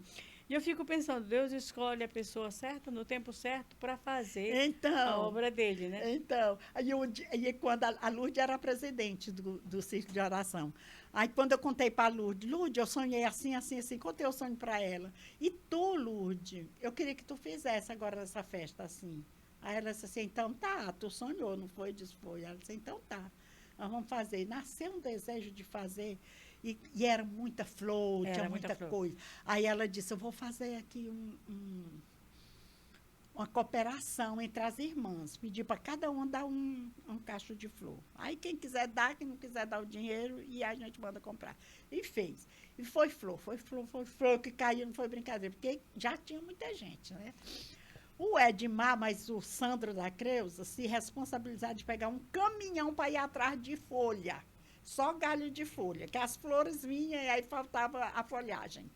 E eu fico pensando, Deus escolhe a pessoa certa, no tempo certo, para fazer a Então, obra dele, né? então, aí quando a Lourdes era presidente do Círculo de Oração. Aí quando eu contei para a Lourdes, eu sonhei assim, assim, assim, contei o sonho para ela. E tu, Lourdes, eu queria que tu fizesse agora essa festa assim. Aí ela disse assim, então tá, tu sonhou, não foi? Disse, foi. Ela disse, então tá, nós vamos fazer. Nasceu um desejo de fazer, e era muita flor, Era tinha muita muita flor. coisa. Aí ela disse, eu vou fazer aqui uma cooperação entre as irmãs. Pedir para cada uma dar um cacho de flor. Aí quem quiser dar, quem não quiser dar o dinheiro, e a gente manda comprar. E fez. E foi flor, que caiu, não foi brincadeira, porque já tinha muita gente, né? O Edmar, mas o Sandro da Creuza, se responsabilizaram de pegar um caminhão para ir atrás de folha. Só galho de folha, que as flores vinham e aí faltava a folhagem.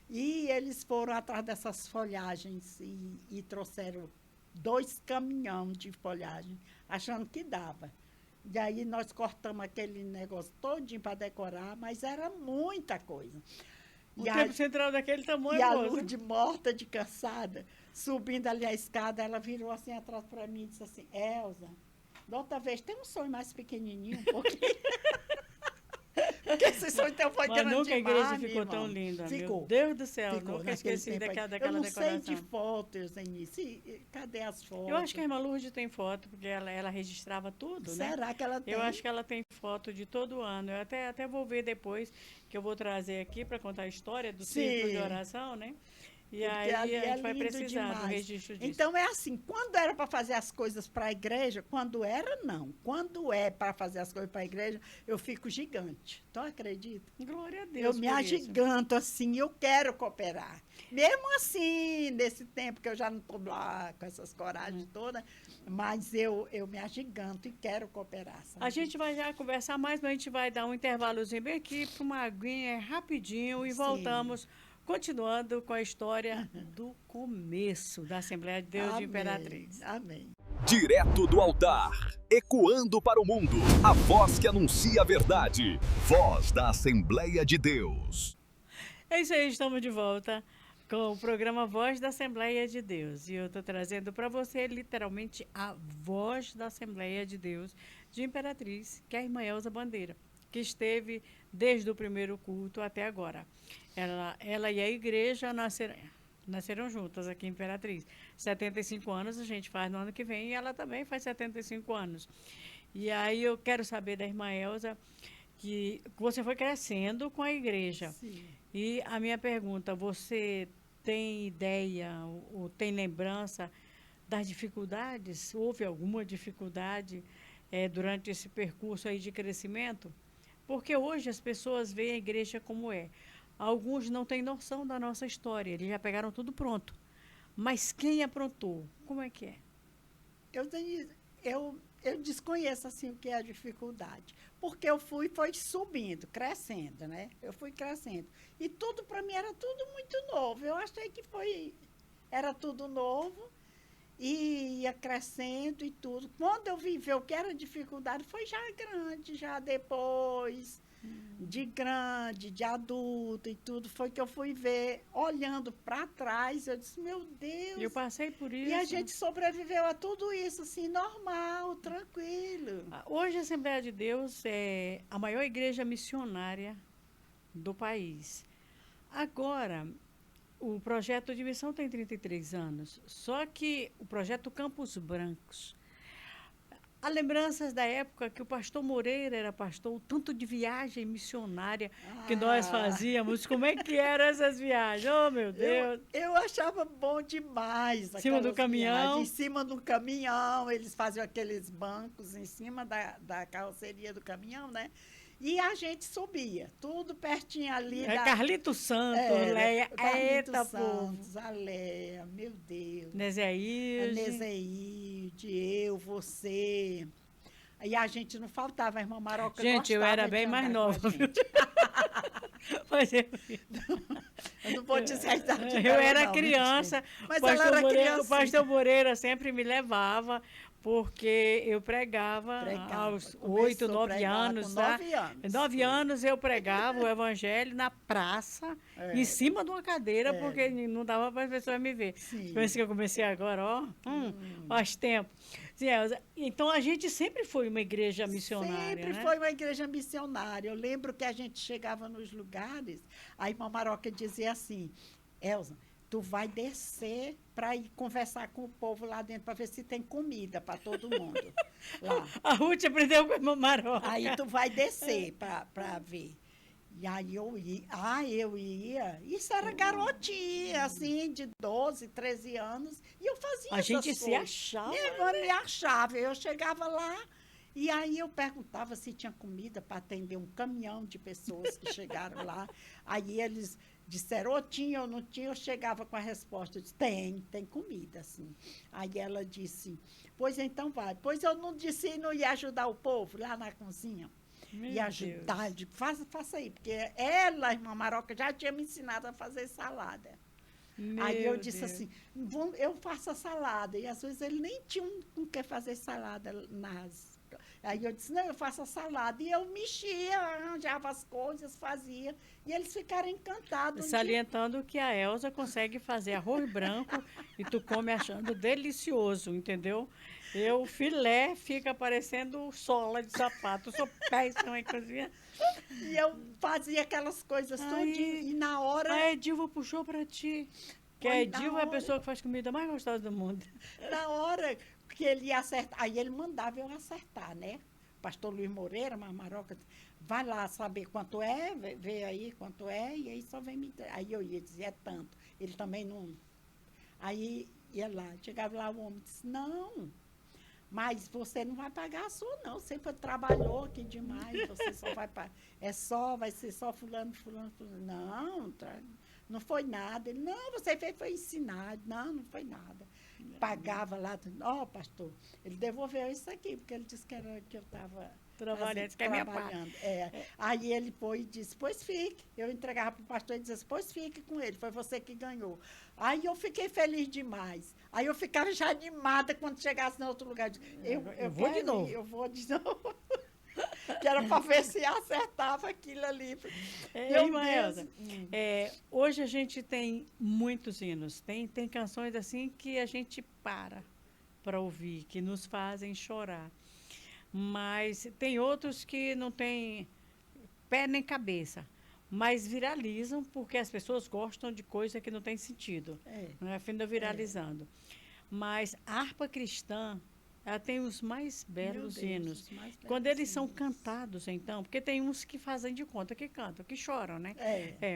E eles foram atrás dessas folhagens e trouxeram 2 caminhões de folhagem, achando que dava. E aí nós cortamos aquele negócio todinho para decorar, mas era muita coisa. O tempo central daquele tamanho, e a moça. Lourdes, morta de cansada, subindo ali a escada, ela virou assim atrás para mim e disse assim, Elza, da outra vez tem um sonho mais pequenininho, um pouquinho. Porque esse sonho tão foi Mas grande nunca a igreja demais, ficou minha tão irmã. linda, Ficou. meu Deus do céu, Ficou nunca naquele esqueci tempo aí. daquela Eu não decoração. sei de fotos, Eunice. Cadê as fotos? Eu acho que a irmã Lourdes tem foto, porque ela registrava tudo, né? Será que ela tem? Eu acho que ela tem foto de todo ano. Eu até vou ver depois, que eu vou trazer aqui para contar a história do círculo de oração, né? E Porque aí ali a gente vai lindo precisar do demais. registro disso. Então é assim, quando era para fazer as coisas para a igreja, quando era, não. Quando é para fazer as coisas para a igreja, eu fico gigante. Tu acredita? Glória a Deus. Eu me por isso. agiganto assim, eu quero cooperar. Mesmo assim, nesse tempo que eu já não estou lá com essas coragens todas, mas eu me agiganto e quero cooperar. Sabe? A gente vai já conversar mais, mas a gente vai dar um intervalozinho bem aqui para uma aguinha rapidinho e Sim. voltamos, continuando com a história do começo da Assembleia de Deus de Imperatriz. Amém. Direto do altar, ecoando para o mundo, a voz que anuncia a verdade. Voz da Assembleia de Deus. É isso aí, estamos de volta com o programa Voz da Assembleia de Deus. E eu estou trazendo para você, literalmente, a voz da Assembleia de Deus de Imperatriz, que é a irmã Elza Bandeira, que esteve desde o primeiro culto até agora. Ela e a igreja nasceram juntas aqui em Imperatriz. 75 anos a gente faz no ano que vem e ela também faz 75 anos. E aí eu quero saber da irmã Elza que você foi crescendo com a igreja. Sim. E a minha pergunta, você tem ideia ou tem lembrança das dificuldades? Houve alguma dificuldade durante esse percurso aí de crescimento? Porque hoje as pessoas veem a igreja como é. Alguns não têm noção da nossa história, eles já pegaram tudo pronto. Mas quem aprontou? Como é que é? Eu desconheço assim o que é a dificuldade, porque eu foi subindo, crescendo, né? Eu fui crescendo. E tudo para mim era tudo muito novo. Eu achei que era tudo novo e ia crescendo e tudo. Quando eu vi ver o que era dificuldade, foi já grande, já depois de grande, de adulto e tudo, foi que eu fui ver, olhando para trás, eu disse, meu Deus. Eu passei por isso. E a gente sobreviveu a tudo isso, assim, normal, tranquilo. Hoje a Assembleia de Deus é a maior igreja missionária do país. Agora, o projeto de missão tem 33 anos, só que o projeto Campos Brancos, há lembranças da época que o pastor Moreira era pastor, o tanto de viagem missionária que nós fazíamos. Como é que eram essas viagens? Oh, meu Deus! Eu achava bom demais. Em cima do caminhão? Viagens. Em cima do caminhão, eles faziam aqueles bancos em cima da carroceria do caminhão, né? E a gente subia, tudo pertinho ali. Carlito Santos, Leia, Carlito eita, Santos, povo. a Leia, meu Deus. Nezeilde. A Nezeilde, eu, você. E a gente não faltava, a irmã Maroca gente, eu era bem mais nova. Mas eu não vou dizer a idade eu dela, era não, criança. mas ela era criança. O pastor Moreira sempre me levava porque eu pregava aos 8, 9 anos, tá? 9 anos. 9 anos eu pregava o evangelho na praça, em cima de uma cadeira, porque não dava para as pessoas me ver. Sim. Por isso que eu comecei agora, ó, faz tempo. Sim, Elza, então a gente sempre foi uma igreja missionária, Sempre né? foi uma igreja missionária. Eu lembro que a gente chegava nos lugares, a irmã Maroca dizia assim, Elza, tu vai descer para ir conversar com o povo lá dentro para ver se tem comida para todo mundo. Lá. A Ruth aprendeu com a irmã Maroca. Aí tu vai descer para ver. E aí eu ia. Isso era garotinha, assim, de 12, 13 anos. E eu fazia A gente essas se coisas. achava. Eu me achava. Eu chegava lá e aí eu perguntava se tinha comida para atender um caminhão de pessoas que chegaram lá. Aí eles disseram, ou tinha ou não tinha, eu chegava com a resposta, eu disse, tem comida, assim. Aí ela disse, pois então vai. Pois eu não disse e não ia ajudar o povo lá na cozinha. Meu E ajudar, eu digo, faça aí, porque ela, a irmã Maroca, já tinha me ensinado a fazer salada. Aí eu disse Deus. assim, eu faço a salada. E às vezes ele nem tinha com que fazer salada nas. Aí eu disse, não, eu faço a salada. E eu mexia, arranjava as coisas, fazia. E eles ficaram encantados. Salientando que a Elza consegue fazer arroz branco e tu come achando delicioso, entendeu? O filé fica parecendo sola de sapato. Eu sou péssima em cozinha. E eu fazia aquelas coisas tudinho. E na hora. A Edilva puxou pra ti. Que a Foi Edilva na é a hora. pessoa que faz comida mais gostosa do mundo. Na hora que ele ia acertar, aí ele mandava eu acertar, né? Pastor Luiz Moreira, Maroca, vai lá saber quanto é, vê aí quanto é, e aí só vem me entregar. Aí eu ia dizer, é tanto. Ele também não. Aí ia lá, chegava lá, o homem disse, não, mas você não vai pagar a sua, não. Você trabalhou aqui demais, você só vai pagar. Vai ser só fulano. Não, não foi nada. Ele, não, você fez, foi ensinado. Não foi nada. Pagava lá, pastor, ele devolveu isso aqui, porque ele disse que eu estava Trabalhando, que é minha parte. Aí ele foi e disse, pois fique. Eu entregava para o pastor e dizia, pois fique com ele, foi você que ganhou. Aí eu fiquei feliz demais. Aí eu ficava já animada quando chegasse em outro lugar. Eu vou de novo. Eu vou de novo. Que era para ver se acertava aquilo ali. Irmã Elza, hoje a gente tem muitos hinos, tem canções assim que a gente para ouvir, que nos fazem chorar. Mas tem outros que não têm pé nem cabeça, mas viralizam porque as pessoas gostam de coisa que não tem sentido. Não é? Finda viralizando. Mas a harpa cristã, ela tem os mais belos hinos. Quando eles são cantados, então, porque tem uns que fazem de conta que cantam, que choram, né?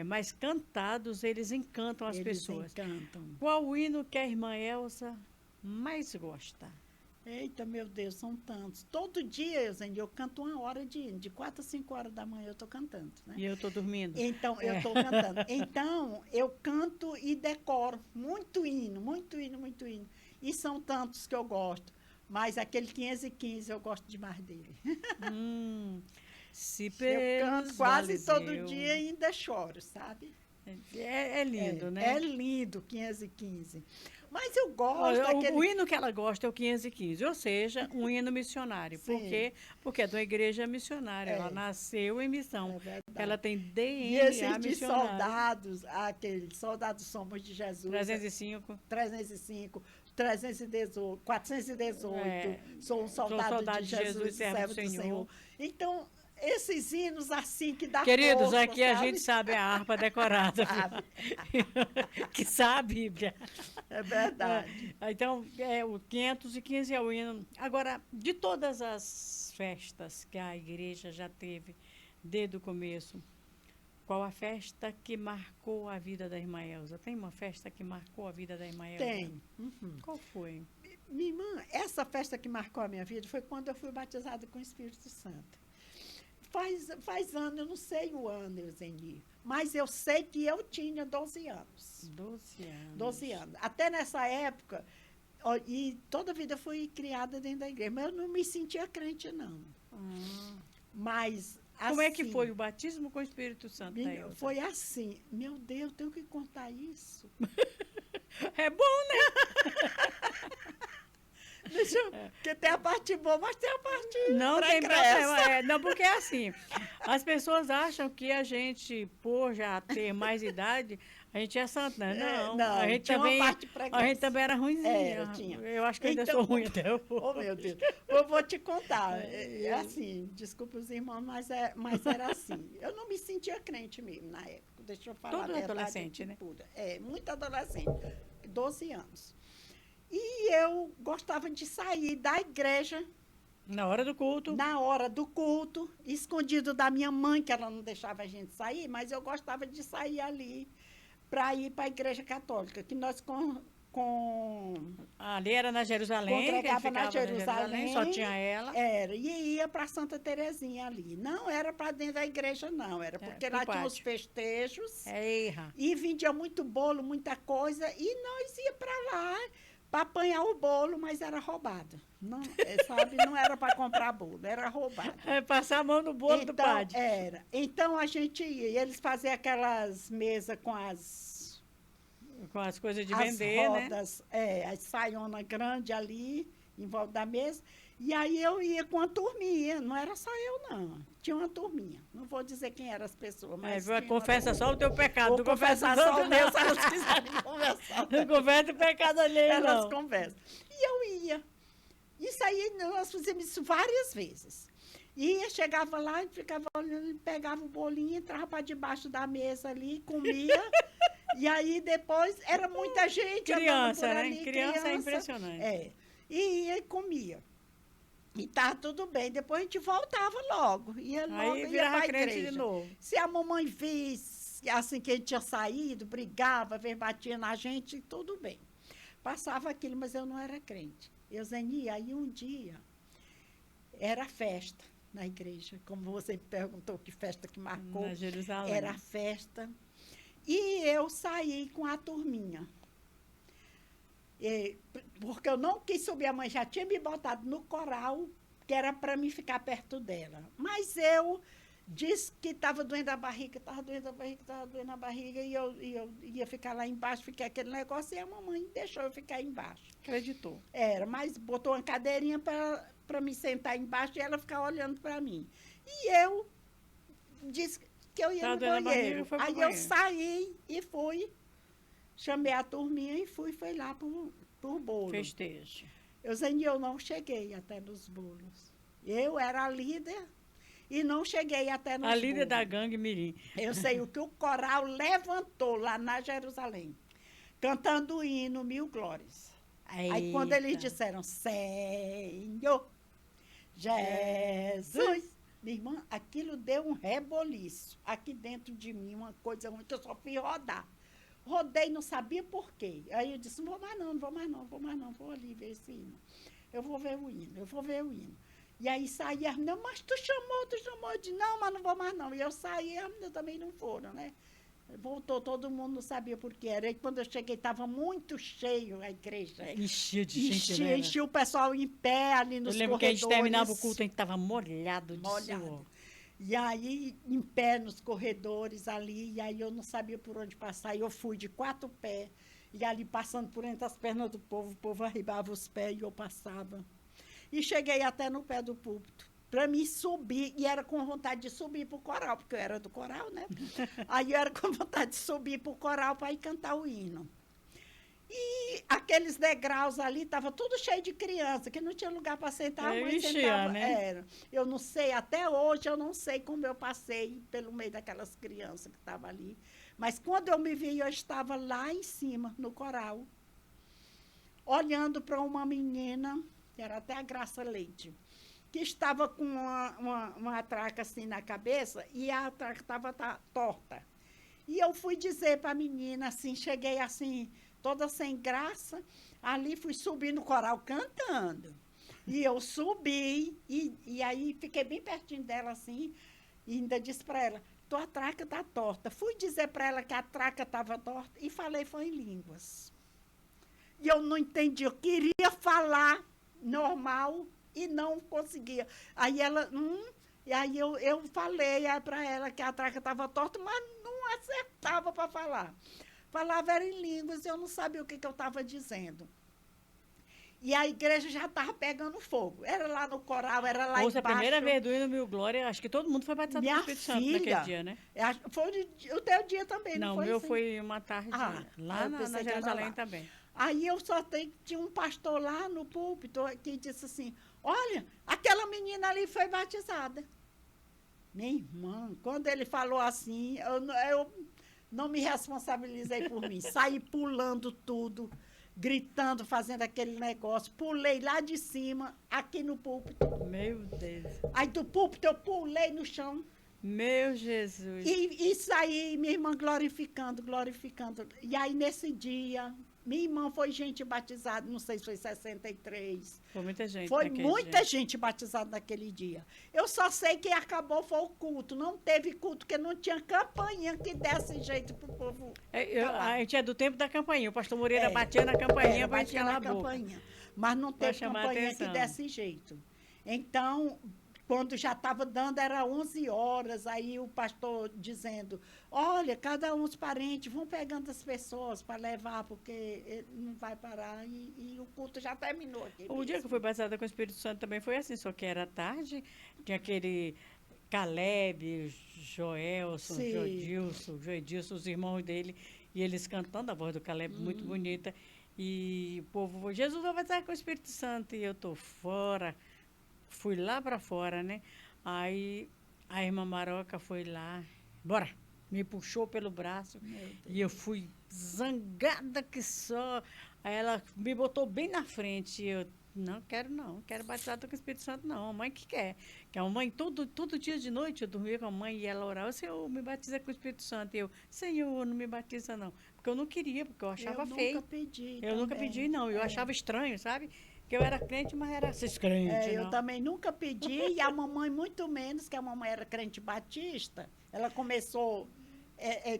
Mas cantados, eles encantam as pessoas. Encantam. Qual o hino que a irmã Elza mais gosta? Eita, meu Deus, são tantos. Todo dia, Eusênia, eu canto 1 hora de hino. De 4 a 5 horas da manhã eu estou cantando. Né? E eu estou dormindo. Então, eu estou cantando. Então, eu canto e decoro muito hino, muito hino, muito hino. E são tantos que eu gosto. Mas aquele 515 eu gosto demais dele. Se eu canto quase todo dia e ainda choro, sabe? É lindo, né? É lindo, 515. Mas eu gosto daquele... O hino que ela gosta é o 515, ou seja, um hino missionário. Por quê? Porque é de uma igreja missionária. Ela nasceu em missão. Ela tem DNA e esses de missionário. soldados, aqueles soldados somos de Jesus. 305. 318, 418. Sou um soldado de Jesus, servo do Senhor. Então, esses hinos assim que dá Queridos, força, aqui a gente sabe a harpa decorada. Que sabe a Bíblia. É verdade. Então, o 515 é o hino. Agora, de todas as festas que a igreja já teve desde o começo, qual a festa que marcou a vida da irmã Elza? Tem uma festa que marcou a vida da irmã Elza? Tem. Qual foi? Minha irmã, essa festa que marcou a minha vida foi quando eu fui batizada com o Espírito Santo. Faz ano, eu não sei o ano, Eusênia, mas eu sei que eu tinha 12 anos. 12 anos. 12 anos. Até nessa época, e toda a vida fui criada dentro da igreja, mas eu não me sentia crente, não. Mas, assim, como é que foi o batismo com o Espírito Santo? Foi assim. Meu Deus, tenho que contar isso. É bom, né? igreja. Porque tem a parte boa, mas tem a parte Não tem pregressa. problema. Não, porque é assim. As pessoas acham que a gente, por já ter mais idade, a gente é santa, né? Não, não, a gente tinha uma também, parte pregressa. a gente também era ruimzinha. Tinha. Eu acho que ainda Então, sou ruim até hoje. Oh, meu Deus. Eu vou te contar. É assim, desculpa os irmãos, mas era assim. Eu não me sentia crente mesmo na época. Deixa eu falar. Todo adolescente, né? Pura. Muito adolescente. 12 anos. E eu gostava de sair da igreja Na hora do culto. na hora do culto, escondido da minha mãe, que ela não deixava a gente sair, mas eu gostava de sair ali para ir para a igreja católica, que nós Ali era na Jerusalém. que a gente congregava na ficava Jerusalém. Só tinha ela. Era, e ia para Santa Terezinha ali. Não era para dentro da igreja, não. Era porque pro lá tinha os pátio. festejos. Eita. E vendia muito bolo, muita coisa. E nós ia para lá para apanhar o bolo, mas era roubado. Não, sabe? Não era para comprar bolo, era roubado. Passar a mão no bolo do padre. Era. Então a gente ia. E eles faziam aquelas mesas com Com as coisas de as vender, né? rodas, as saionas grandes ali, em volta da mesa. E aí eu ia com uma turminha, não era só eu, não. Tinha uma turminha. Não vou dizer quem eram as pessoas, mas. Confessa só o teu pecado. Vou Não confessa confessar só todo, o meu, não. se elas quiserem conversar. Não confessa o pecado alheio, Elas não. conversam. E eu ia. Isso aí, nós fizemos isso várias vezes. Ia, chegava lá, ficava olhando, pegava o bolinho, entrava para debaixo da mesa ali, comia. E aí depois, era muita gente. Criança, andando por né? ali, Criança é impressionante. E ia e comia. E tá tudo bem. Depois a gente voltava logo. Ia logo, Aí ia virava pra crente igreja. de novo. Se a mamãe visse, assim, que a gente tinha saído, brigava, batia na gente, tudo bem. Passava aquilo, mas eu não era crente. Eu zenia, aí um dia, era festa na igreja. Como você me perguntou que festa que marcou. Na Jerusalém. Era festa. E eu saí com a turminha. Porque eu não quis subir, a mãe já tinha me botado no coral, que era para mim ficar perto dela. Mas eu disse que estava doendo a barriga, e eu ia ficar lá embaixo, fiquei aquele negócio, e a mamãe deixou eu ficar embaixo. Acreditou. Mas botou uma cadeirinha para me sentar embaixo e ela ficar olhando para mim. E eu disse que eu ia Tá no doendo a barriga, banheiro. foi pro Aí eu banheiro. saí e fui, chamei a turminha e foi lá por bolo. Festejo. Eu não cheguei até nos bolos. Eu era a líder e não cheguei até nos A bolos. líder da gangue Mirim. Eu sei o que o coral levantou lá na Jerusalém, cantando o hino Mil Glórias. Aí quando eles Eita. disseram, Senhor, Jesus, minha irmã, aquilo deu um reboliço aqui dentro de mim, uma coisa ruim, que eu só fui rodar. Rodei, não sabia por quê. Aí eu disse, não vou mais não, vou ali ver esse hino. Eu vou ver o hino. E aí saí, as meninas, mas tu chamou. Eu disse, não, mas não vou mais não. E eu saí, as meninas também não foram, né? Voltou, todo mundo não sabia por que era. E quando eu cheguei, estava muito cheio a igreja. Enchia de gente, né? Enchia o pessoal em pé ali nos Eu lembro corredores. que a gente terminava o culto, a gente estava molhado de suor. E aí, em pé nos corredores ali, e aí eu não sabia por onde passar. E eu fui de 4 pés, e ali passando por entre as pernas do povo, o povo arribava os pés e eu passava. E cheguei até no pé do púlpito, para mim subir, e era com vontade de subir para o coral, porque eu era do coral, né? Aí eu era com vontade de subir para o coral para ir cantar o hino. E aqueles degraus ali, estava tudo cheio de criança, que não tinha lugar para sentar, a mãe sentava. né? Eu não sei, até hoje eu não sei como eu passei pelo meio daquelas crianças que estavam ali. Mas quando eu me vi, eu estava lá em cima, no coral, olhando para uma menina, que era até a Graça Leite, que estava com uma atraca assim na cabeça, e a atraca estava torta. E eu fui dizer para a menina, assim, cheguei assim, toda sem graça, ali fui subir no coral cantando. E eu subi, e aí fiquei bem pertinho dela, assim, e ainda disse para ela, tua traca está torta. Fui dizer para ela que a traca estava torta, e falei, foi em línguas. E eu não entendi, eu queria falar normal e não conseguia. Aí ela, e aí eu falei para ela que a traca estava torta, mas não acertava para falar. Falava era em línguas, eu não sabia o que eu estava dizendo. E a igreja já estava pegando fogo. Era lá no coral, era lá Moça, a embaixo. primeira vez do Hino Mil Glória, acho que todo mundo foi batizado com o Minha Espírito Santo naquele filha, dia, né? foi o teu dia também, não Não, o foi meu assim? foi uma tarde lá eu na pensei que era Jerusalém lá. também. Aí eu só tinha um pastor lá no púlpito que disse assim, olha, aquela menina ali foi batizada. Minha irmã, quando ele falou assim, eu não me responsabilizei por mim. Saí pulando tudo, gritando, fazendo aquele negócio. Pulei lá de cima, aqui no púlpito. Meu Deus. Aí do púlpito eu pulei no chão. Meu Jesus. E saí, minha irmã glorificando, glorificando. E aí nesse dia, minha irmã foi gente batizada, não sei se foi 63. Foi muita gente Foi naquele muita dia. gente batizada naquele dia. Eu só sei que acabou foi o culto. Não teve culto, porque não tinha campanha que desse jeito pro povo. A gente é do tempo da campainha. O pastor Moreira batia na campainha para a gente batia calar na a boca. campainha. Mas não Pra teve chamar a campanha que atenção. desse jeito. Então, quando já estava dando, era 11 horas, aí o pastor dizendo, olha, cada um os parentes vão pegando as pessoas para levar, porque ele não vai parar, e o culto já terminou aqui. O dia que eu fui batizada com o Espírito Santo também foi assim, só que era tarde, tinha aquele Caleb, Joelson, Sim. Joedilson, os irmãos dele, e eles cantando, a voz do Caleb muito bonita, e o povo, Jesus vai batizar com o Espírito Santo, e eu tô fora, fui lá para fora, né? Aí a irmã Maroca foi lá, bora, me puxou pelo braço e eu fui zangada que só. Aí ela me botou bem na frente. E eu, não, quero batizada com o Espírito Santo, não. A mãe que quer. Que a mãe, todo dia de noite, eu dormia com a mãe e ela orava, Senhor, me batiza com o Espírito Santo. E eu, Senhor, não me batiza, não. Porque eu não queria, porque eu achava feio. Eu nunca pedi, não. Eu achava estranho, sabe? Que eu era crente, mas era esses crentes, Eu não. também nunca pedi, e a mamãe muito menos, que a mamãe era crente batista. Ela começou,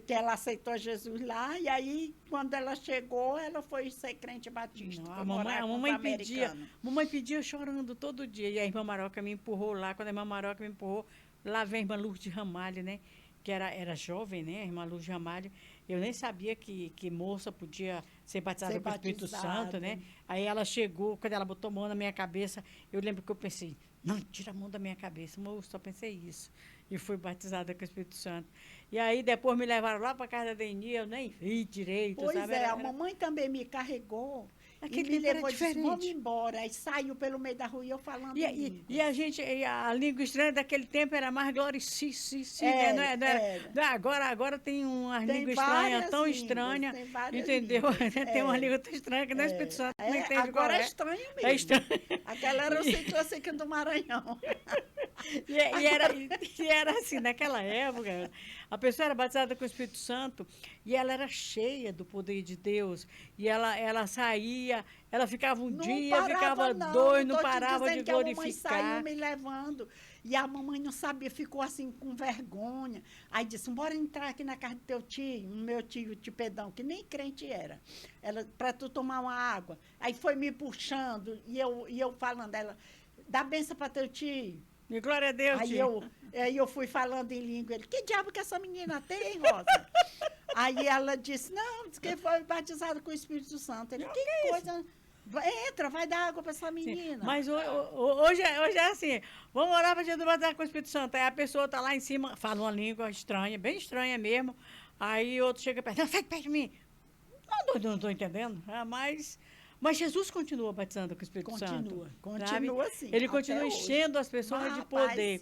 que ela aceitou Jesus lá, e aí, quando ela chegou, ela foi ser crente batista. Não, foi a morar com os americanos. mamãe pedia chorando todo dia. E a irmã Maroca me empurrou lá. Quando a irmã Maroca me empurrou, lá vem a irmã Lourdes Ramalho, né? Que era jovem, né? A irmã Lourdes Ramalho. Eu nem sabia que moça podia ser batizada com o Espírito Santo, né? Aí ela chegou, quando ela botou a mão na minha cabeça, eu lembro que eu pensei, não, tira a mão da minha cabeça. Moço, só pensei isso. E fui batizada com o Espírito Santo. E aí depois me levaram lá para casa da Deni, eu nem vi direito, Pois sabe? a mamãe também me carregou Aquele e me tempo era levou e disse, diferente. vamos embora. Aí saiu pelo meio da rua e eu falando em língua. E a gente, a língua estranha daquele tempo era mais glória, sim, Era, né? Não era. Não, agora tem umas Tem línguas estranhas várias tão línguas, estranhas, tem várias entendeu? línguas. Tem uma língua tão estranha que nem o Espírito Santo não entende qual Agora é é. estranho mesmo. É estranho. Aquela era o sítio assim que do Maranhão. E era assim, naquela época, a pessoa era batizada com o Espírito Santo e ela era cheia do poder de Deus. E ela saía, ela ficava um dia, ficava dois, não parava de glorificar. A mamãe saiu me levando. E a mamãe não sabia, ficou assim com vergonha. Aí disse, bora entrar aqui na casa do teu tio, meu tio Tipedão, que nem crente era. Ela, para tu tomar uma água. Aí foi me puxando e eu falando, ela, dá benção para teu tio. E glória a Deus, Aí eu fui falando em língua. Ele, que diabo que essa menina tem, Rosa? Aí ela disse, não, disse que foi batizada com o Espírito Santo. Ele, que coisa... Entra, vai dar água para essa menina. Sim, mas hoje é assim, vamos orar para Jesus batizar com o Espírito Santo. Aí a pessoa está lá em cima, fala uma língua estranha, bem estranha mesmo. Aí outro chega perto, não, sai perto de mim. Não estou entendendo. Mas Jesus continua batizando com o Espírito Santo. Continua sim. Ele continua enchendo as pessoas de poder.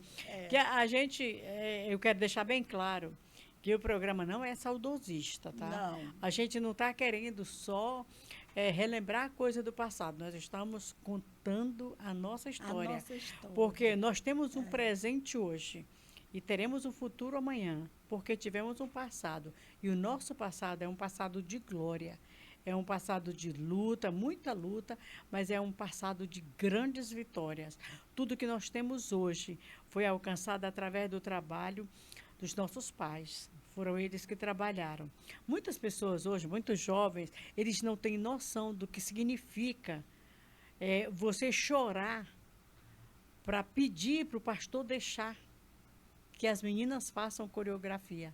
Que a gente, eu quero deixar bem claro que o programa não é saudosista, tá? Não. A gente não está querendo só relembrar coisa do passado. Nós estamos contando a nossa história. A nossa história. Porque nós temos um presente hoje e teremos um futuro amanhã, porque tivemos um passado. E o nosso passado é um passado de glória. É um passado de luta, muita luta, mas é um passado de grandes vitórias. Tudo que nós temos hoje foi alcançado através do trabalho dos nossos pais. Foram eles que trabalharam. Muitas pessoas hoje, muitos jovens, eles não têm noção do que significa você chorar para pedir para o pastor deixar que as meninas façam coreografia.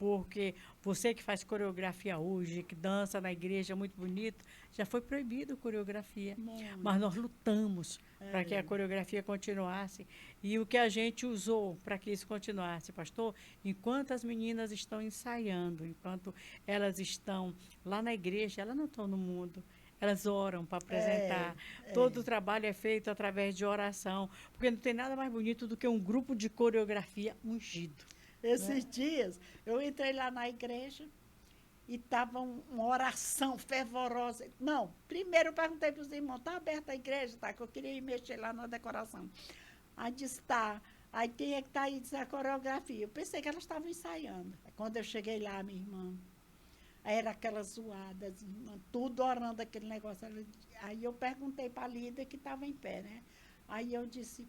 porque você que faz coreografia hoje, que dança na igreja muito bonito, já foi proibido coreografia. Mas nós lutamos para que a coreografia continuasse. E o que a gente usou para que isso continuasse, pastor, enquanto as meninas estão ensaiando, enquanto elas estão lá na igreja, elas não estão no mundo. Elas oram para apresentar. Todo o trabalho é feito através de oração, porque não tem nada mais bonito do que um grupo de coreografia ungido. Esses dias, eu entrei lá na igreja e estava uma oração fervorosa. Não, primeiro eu perguntei para os irmãos, está aberta a igreja? Tá, que eu queria ir mexer lá na decoração. Aí disse, tá. Aí quem é que está aí? Diz a coreografia. Eu pensei que elas estavam ensaiando. Quando eu cheguei lá, minha irmã, aí era aquelas zoadas, tudo orando aquele negócio. Aí eu perguntei para a líder que estava em pé, né? Aí eu disse,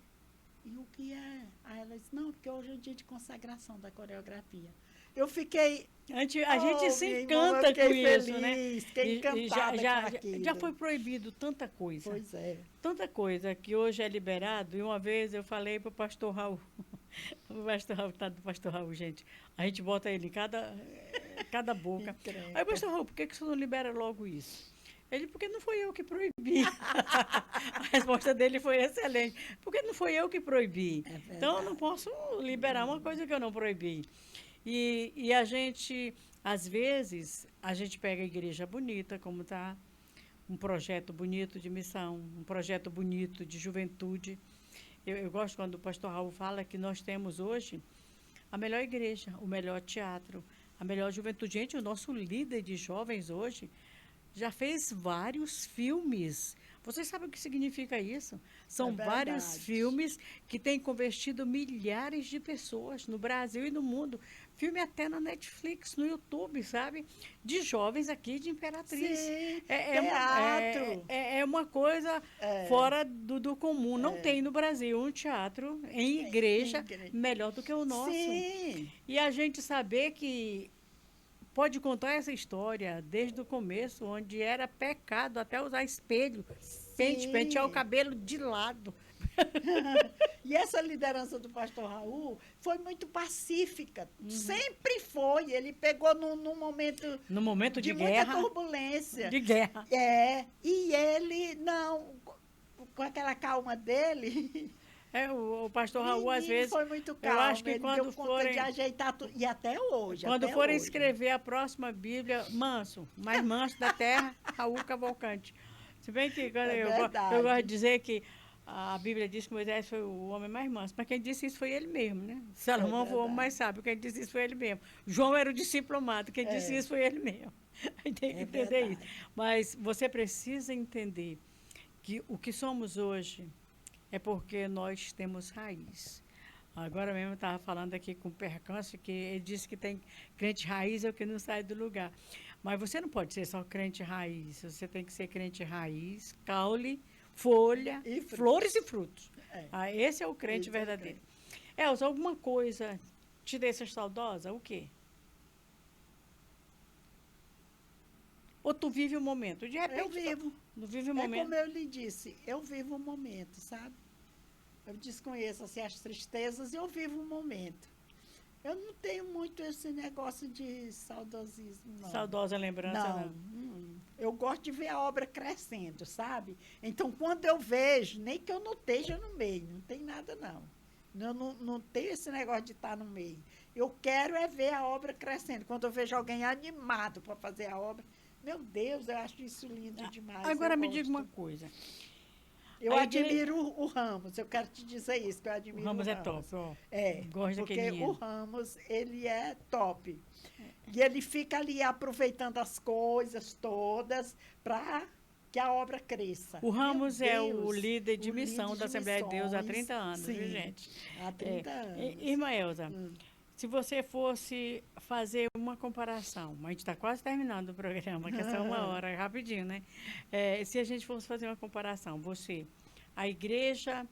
e o que é? Aí ela disse, não, porque hoje é o dia de consagração da coreografia. Eu fiquei... A gente se encanta com isso, né? Fiquei encantada com aquilo. Já foi proibido tanta coisa. Pois é. Tanta coisa que hoje é liberado. E uma vez eu falei para o pastor Raul, o pastor Raul, tá do pastor Raul, gente. A gente bota ele em cada boca. Aí o pastor Raul, por que você não libera logo isso? Ele, porque não foi eu que proibi. A resposta dele foi excelente. Porque não foi eu que proibi. Então, eu não posso liberar uma coisa que eu não proibi. E a gente, às vezes, a gente pega a igreja bonita, como está, um projeto bonito de missão, um projeto bonito de juventude. Eu gosto quando o pastor Raul fala que nós temos hoje a melhor igreja, o melhor teatro, a melhor juventude. Gente, o nosso líder de jovens hoje já fez vários filmes. Vocês sabem o que significa isso? São vários filmes que têm convertido milhares de pessoas no Brasil e no mundo. Filme até na Netflix, no YouTube, sabe? De jovens aqui de Imperatriz. Sim, teatro. É uma coisa fora do comum. Não tem no Brasil um teatro em igreja melhor do que o nosso. Sim. E a gente saber que pode contar essa história desde o começo, onde era pecado até usar espelho, pentear o cabelo de lado. E essa liderança do pastor Raul foi muito pacífica. Sempre foi. Ele pegou num momento... No momento de guerra, muita turbulência. De guerra. E ele, não, com aquela calma dele... O pastor Raul, às vezes, foi muito calmo, eu acho que ele quando deu conta forem, de ajeitar tudo, e até hoje. Quando forem escrever a próxima Bíblia, manso, mais manso da terra, Raul Cavalcante. Se bem que eu gosto de dizer que a Bíblia diz que Moisés foi o homem mais manso, mas quem disse isso foi ele mesmo, né? Salomão foi o homem mais sábio, quem disse isso foi ele mesmo. João era o discípulo amado, quem disse isso foi ele mesmo. Tem que entender isso. Mas você precisa entender que o que somos hoje é porque nós temos raiz. Agora mesmo eu estava falando aqui com o Percâncio, que ele disse que tem crente raiz é o que não sai do lugar. Mas você não pode ser só crente raiz, você tem que ser crente raiz, caule, folha, flores e frutos. Esse é o crente verdadeiro. Elza, alguma coisa te deixa saudosa? O quê? Ou tu vive o momento? De repente, eu vivo. Tu vive o momento. Como eu lhe disse, eu vivo o momento, sabe? Eu desconheço assim, as tristezas e eu vivo o momento. Eu não tenho muito esse negócio de saudosismo, não. Saudosa lembrança, não. Eu gosto de ver a obra crescendo, sabe? Então, quando eu vejo, nem que eu não esteja no meio, não tem nada, não. Eu não tenho esse negócio de estar no meio. Eu quero é ver a obra crescendo. Quando eu vejo alguém animado para fazer a obra, meu Deus, eu acho isso lindo demais. Agora me diga uma coisa. Eu admiro o Ramos, eu quero te dizer isso, que eu admiro o Ramos. O Ramos é top, ó. Gosto porque o Ramos, ele é top. E ele fica ali aproveitando as coisas todas para que a obra cresça. O Ramos é o líder de missão da Assembleia de Deus há 30 anos, viu, gente? Há 30 anos. Irmã Elza, se você fosse fazer uma comparação, a gente está quase terminando o programa, que é só 1 hora, rapidinho, né? Se a gente fosse fazer uma comparação, a igreja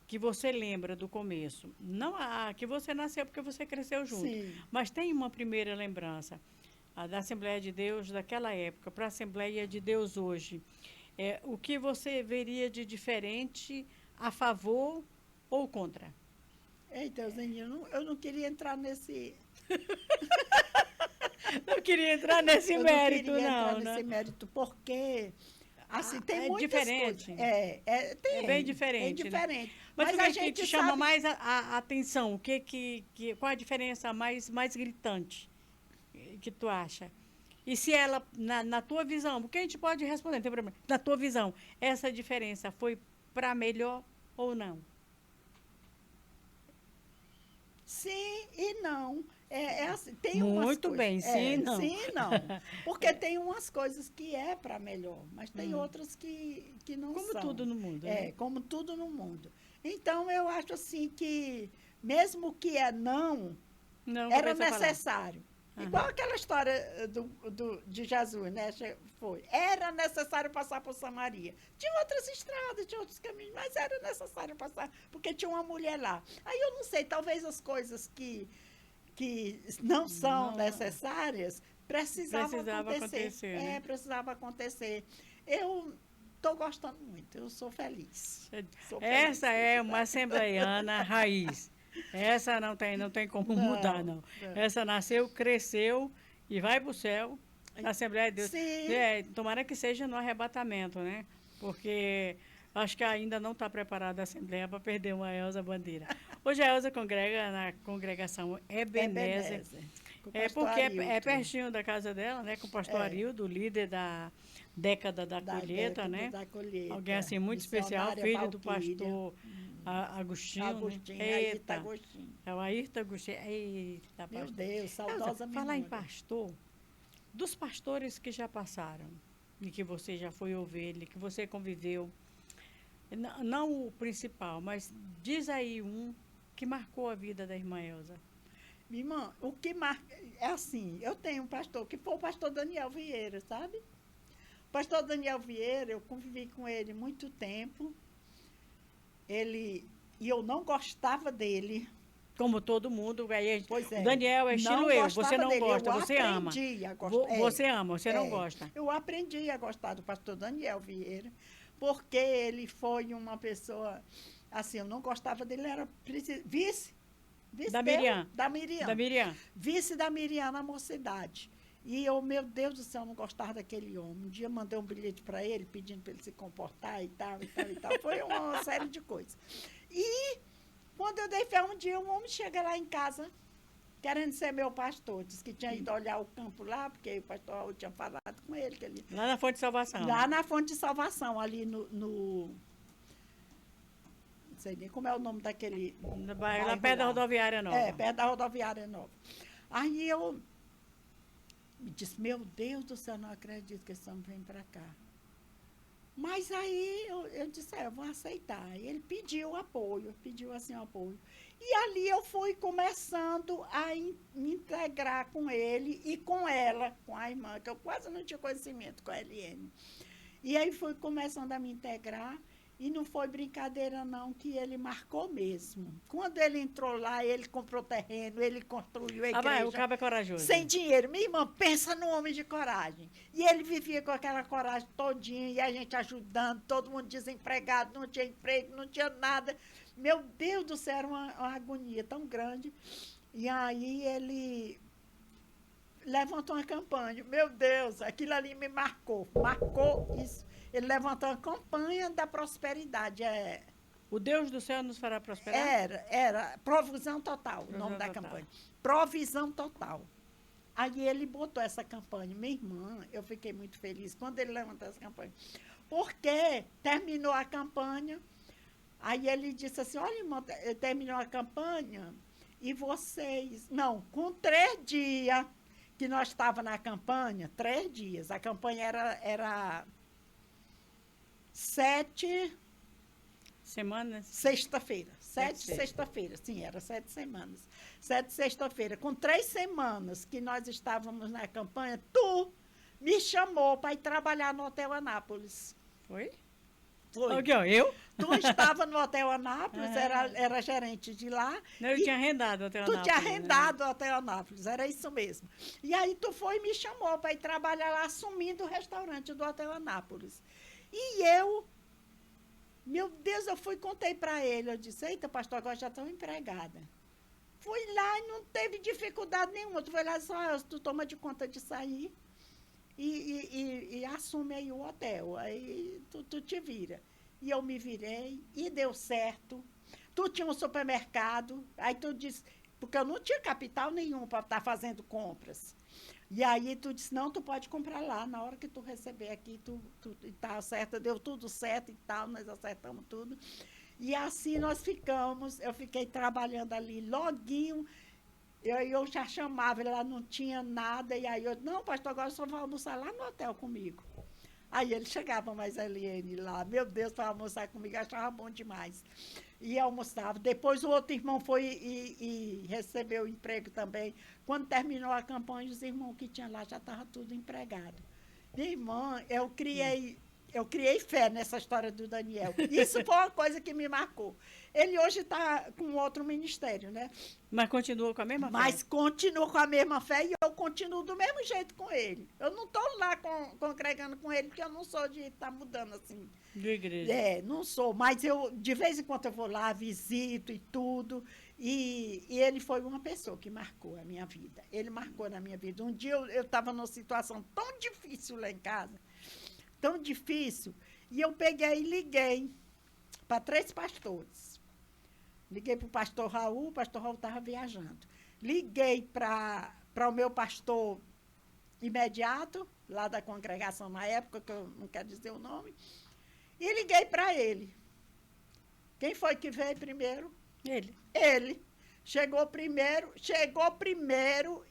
que você lembra do começo, não a que você nasceu porque você cresceu junto, mas tem uma primeira lembrança, a da Assembleia de Deus daquela época para a Assembleia de Deus hoje. O que você veria de diferente a favor ou contra? Eita, eu não queria entrar nesse... Não queria entrar nesse mérito, não queria entrar né? nesse mérito, porque assim, tem é muitas diferente. coisas. É bem diferente. É diferente. Mas o a que gente te chama sabe... mais a atenção? Qual a diferença mais gritante que tu acha? E se ela, na tua visão, porque a gente pode responder, não tem problema. Na tua visão, essa diferença foi para melhor ou não? Sim e não. É assim, tem umas Muito coisas. bem, sim e não. Sim e não. Porque tem umas coisas que é para melhor, mas tem outras que não Como são. tudo no mundo, né? Como tudo no mundo. Então, eu acho assim que, mesmo que não, Não era começa a falar. necessário. Aham. Igual aquela história de Jesus, né? Foi. Era necessário passar por Samaria. Tinha outras estradas, tinha outros caminhos, mas era necessário passar, porque tinha uma mulher lá. Aí eu não sei, talvez as coisas que não são Não. necessárias precisavam acontecer. Né? Precisava acontecer. Eu estou gostando muito, eu sou feliz. Essa é uma assembleiana raiz. Essa não tem como mudar, não. Essa nasceu, cresceu e vai para o céu na Assembleia de Deus. Sim. Tomara que seja no arrebatamento, né? Porque acho que ainda não está preparada a Assembleia para perder uma Elza Bandeira. Hoje a Elza congrega na congregação Ebenezer. Porque é pertinho da casa dela, né? Com o pastor Arildo, líder da década da colheita, né? Alguém assim muito especial, filho do pastor Agostinho. Né? Eita. Agostinho. É o Ayrton Agostinho. Eita, meu Deus, saudosa memória. Falar em pastor, dos pastores que já passaram, e que você já foi ovelha, que você conviveu, não o principal, mas diz aí um que marcou a vida da irmã Elza. Minha irmã, o que marca... É assim, eu tenho um pastor, que foi o pastor Daniel Vieira, sabe? O pastor Daniel Vieira, eu convivi com ele muito tempo. E eu não gostava dele. Como todo mundo. Pois é. O Daniel é estilo eu. Você não gosta, você ama. Você ama, você não gosta. Eu aprendi a gostar do pastor Daniel Vieira, porque ele foi uma pessoa... Assim, eu não gostava dele, ele era vice da Miriam. Da Miriam. Vice da Miriam na mocidade. E eu, meu Deus do céu, eu não gostava daquele homem. Um dia mandei um bilhete para ele, pedindo para ele se comportar e tal, e tal, e tal. Foi uma série de coisas. E quando eu dei fé, um dia um homem chega lá em casa, querendo ser meu pastor. Disse que tinha ido olhar o campo lá, porque o pastor Raul tinha falado com ele. Que ele... Lá na Fonte de Salvação. Lá na Fonte de Salvação, ali no... Não sei nem como é o nome daquele... Lá perto da rodoviária nova. Perto da rodoviária nova. Aí eu me disse, meu Deus do céu, não acredito que esse homem vem para cá. Mas aí eu disse, eu vou aceitar. E ele pediu apoio, pediu assim apoio. E ali eu fui começando a me integrar com ele e com ela, com a irmã, que eu quase não tinha conhecimento com a Eliane. E aí fui começando a me integrar. E não foi brincadeira, não, que ele marcou mesmo. Quando ele entrou lá, ele comprou terreno, ele construiu a igreja. O cabo é corajoso. Sem dinheiro. Minha irmã, pensa num homem de coragem. E ele vivia com aquela coragem todinha, e a gente ajudando, todo mundo desempregado, não tinha emprego, não tinha nada. Meu Deus do céu, era uma agonia tão grande. E aí ele levantou uma campanha. Meu Deus, aquilo ali me marcou. Marcou isso. Ele levantou a campanha da prosperidade. O Deus do céu nos fará prosperar? Era provisão total, o nome da campanha. Provisão total. Aí ele botou essa campanha. Minha irmã, eu fiquei muito feliz quando ele levantou essa campanha. Porque terminou a campanha, aí ele disse assim, olha, irmã, terminou a campanha e vocês... Não, com 3 dias que nós estávamos na campanha, 3 dias, a campanha era 7 semanas? Sexta-feira. 7 sexta-feira. Sim, era 7 semanas. 7 sexta-feira. Com 3 semanas que nós estávamos na campanha, tu me chamou para ir trabalhar no Hotel Anápolis. Foi? Foi. Eu? Tu estava no Hotel Anápolis, era gerente de lá. Não, eu tinha arrendado o Hotel Anápolis. Tu tinha arrendado o Hotel Anápolis, era isso mesmo. E aí tu foi e me chamou para ir trabalhar lá, assumindo o restaurante do Hotel Anápolis. E eu, meu Deus, eu fui e contei para ele. Eu disse, eita, pastor, agora já estou empregada. Fui lá e não teve dificuldade nenhuma. Tu foi lá e disse, tu toma de conta de sair e assume aí o hotel. Aí tu te vira. E eu me virei e deu certo. Tu tinha um supermercado, aí tu disse, porque eu não tinha capital nenhum para estar fazendo compras. E aí tu disse, não, tu pode comprar lá, na hora que tu receber aqui, tu tá certo, deu tudo certo e tal, nós acertamos tudo. E assim nós ficamos, eu fiquei trabalhando ali, loguinho, eu já chamava, ela não tinha nada, e aí eu, não, pastor, agora só vai almoçar lá no hotel comigo. Aí ele chegava, mais a Eliane lá, meu Deus, para almoçar comigo, achava bom demais. E almoçava. Depois o outro irmão foi e recebeu o emprego também. Quando terminou a campanha, os irmãos que tinham lá já estavam tudo empregado. Minha irmã, eu criei fé nessa história do Daniel. Isso foi uma coisa que me marcou. Ele hoje está com outro ministério, né? Mas continua com a mesma fé? Mas continua com a mesma fé e eu continuo do mesmo jeito com ele. Eu não estou lá congregando com ele, porque eu não sou de estar mudando assim. De igreja. Não sou. Mas eu, de vez em quando eu vou lá, visito e tudo. E ele foi uma pessoa que marcou a minha vida. Ele marcou na minha vida. Um dia eu estava numa situação tão difícil lá em casa, tão difícil, e eu peguei e liguei para 3 pastores. Liguei para o pastor Raul estava viajando. Liguei para o meu pastor imediato, lá da congregação na época, que eu não quero dizer o nome, e liguei para ele. Quem foi que veio primeiro? Ele. Ele. Chegou primeiro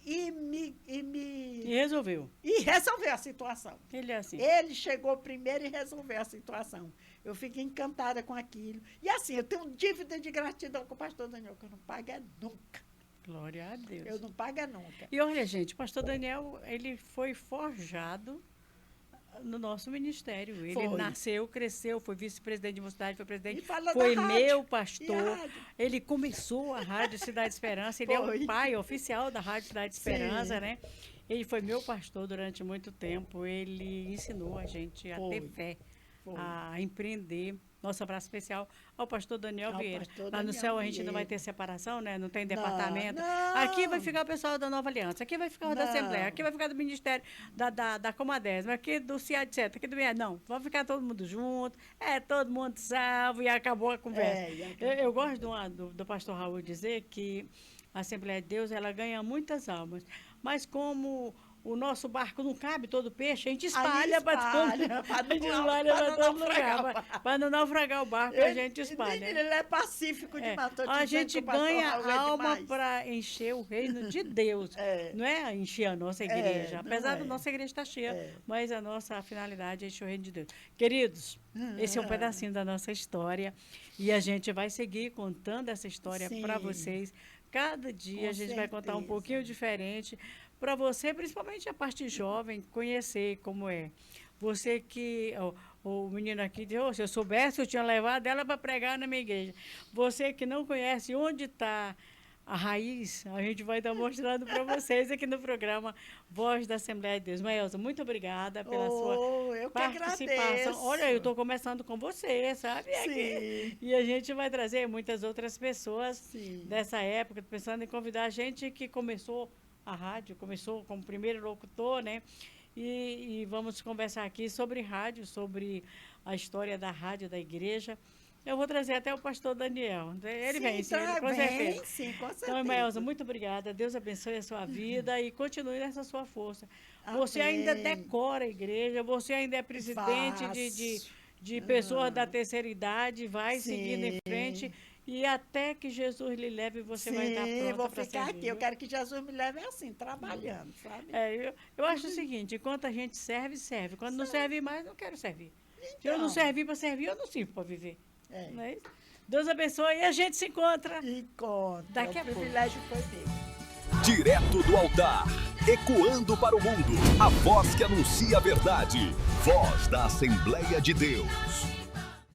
e resolveu. E resolveu a situação. Ele é assim. Ele chegou primeiro e resolveu a situação. Eu fiquei encantada com aquilo. E assim, eu tenho dívida de gratidão com o pastor Daniel, que eu não pago nunca. Glória a Deus. Eu não pago nunca. E olha, gente, o pastor Daniel, ele foi forjado no nosso ministério. Ele nasceu, cresceu, foi vice-presidente de uma cidade, foi presidente, foi meu pastor. Ele começou a Rádio Cidade Esperança, ele é o pai oficial da Rádio Cidade Esperança, né? Ele foi meu pastor durante muito tempo, ele ensinou a gente a ter fé, a empreender. Nosso abraço especial ao pastor Daniel Vieira. Lá no céu a gente não vai ter separação, né? Não tem departamento. Não. Aqui vai ficar o pessoal da Nova Aliança, aqui vai ficar o da Assembleia, aqui vai ficar do Ministério da Comadésima, aqui do CIAD, aqui do Ministério. Não, vamos ficar todo mundo junto, todo mundo salvo e acabou a conversa. Eu gosto do pastor Raul dizer que a Assembleia de Deus, ela ganha muitas almas, mas como o nosso barco não cabe todo peixe, a gente espalha para todo lugar. Para não naufragar o barco, a gente espalha. Ele é pacífico demais. A gente ganha alma para encher o reino de Deus. Não é encher a nossa igreja. Apesar da nossa igreja estar cheia, mas a nossa finalidade é encher o reino de Deus. Queridos, esse é um pedacinho da nossa história e a gente vai seguir contando essa história para vocês. Cada dia a gente vai contar um pouquinho diferente para você, principalmente a parte jovem, conhecer como é. Você que, o menino aqui disse, se eu soubesse, eu tinha levado ela para pregar na minha igreja. Você que não conhece onde está a raiz, a gente vai estar mostrando para vocês aqui no programa Voz da Assembleia de Deus. Maelza, muito obrigada pela sua participação. Olha, eu estou começando com você, sabe? Sim. E a gente vai trazer muitas outras pessoas dessa época, pensando em convidar a gente que começou a rádio, começou como primeiro locutor, né? E vamos conversar aqui sobre rádio, sobre a história da rádio da igreja. Eu vou trazer até o pastor Daniel. Ele vem, com certeza. Sim, com certeza. Então, Maelza, muito obrigada. Deus abençoe a sua vida e continue nessa sua força. Você ainda decora a igreja, você ainda é presidente de pessoas da terceira idade, vai seguindo em frente. E até que Jesus lhe leve, você vai estar pronta vou para ficar servir. aqui. Eu quero que Jesus me leve assim, trabalhando, sabe? Eu acho o seguinte, enquanto a gente serve, serve. Quando não serve mais, não quero servir. Se eu não servir para servir, eu não sirvo para viver. Não é isso? Deus abençoe e a gente se encontra. Daqui a pouco. O privilégio foi meu. Direto do altar, ecoando para o mundo, a voz que anuncia a verdade. Voz da Assembleia de Deus.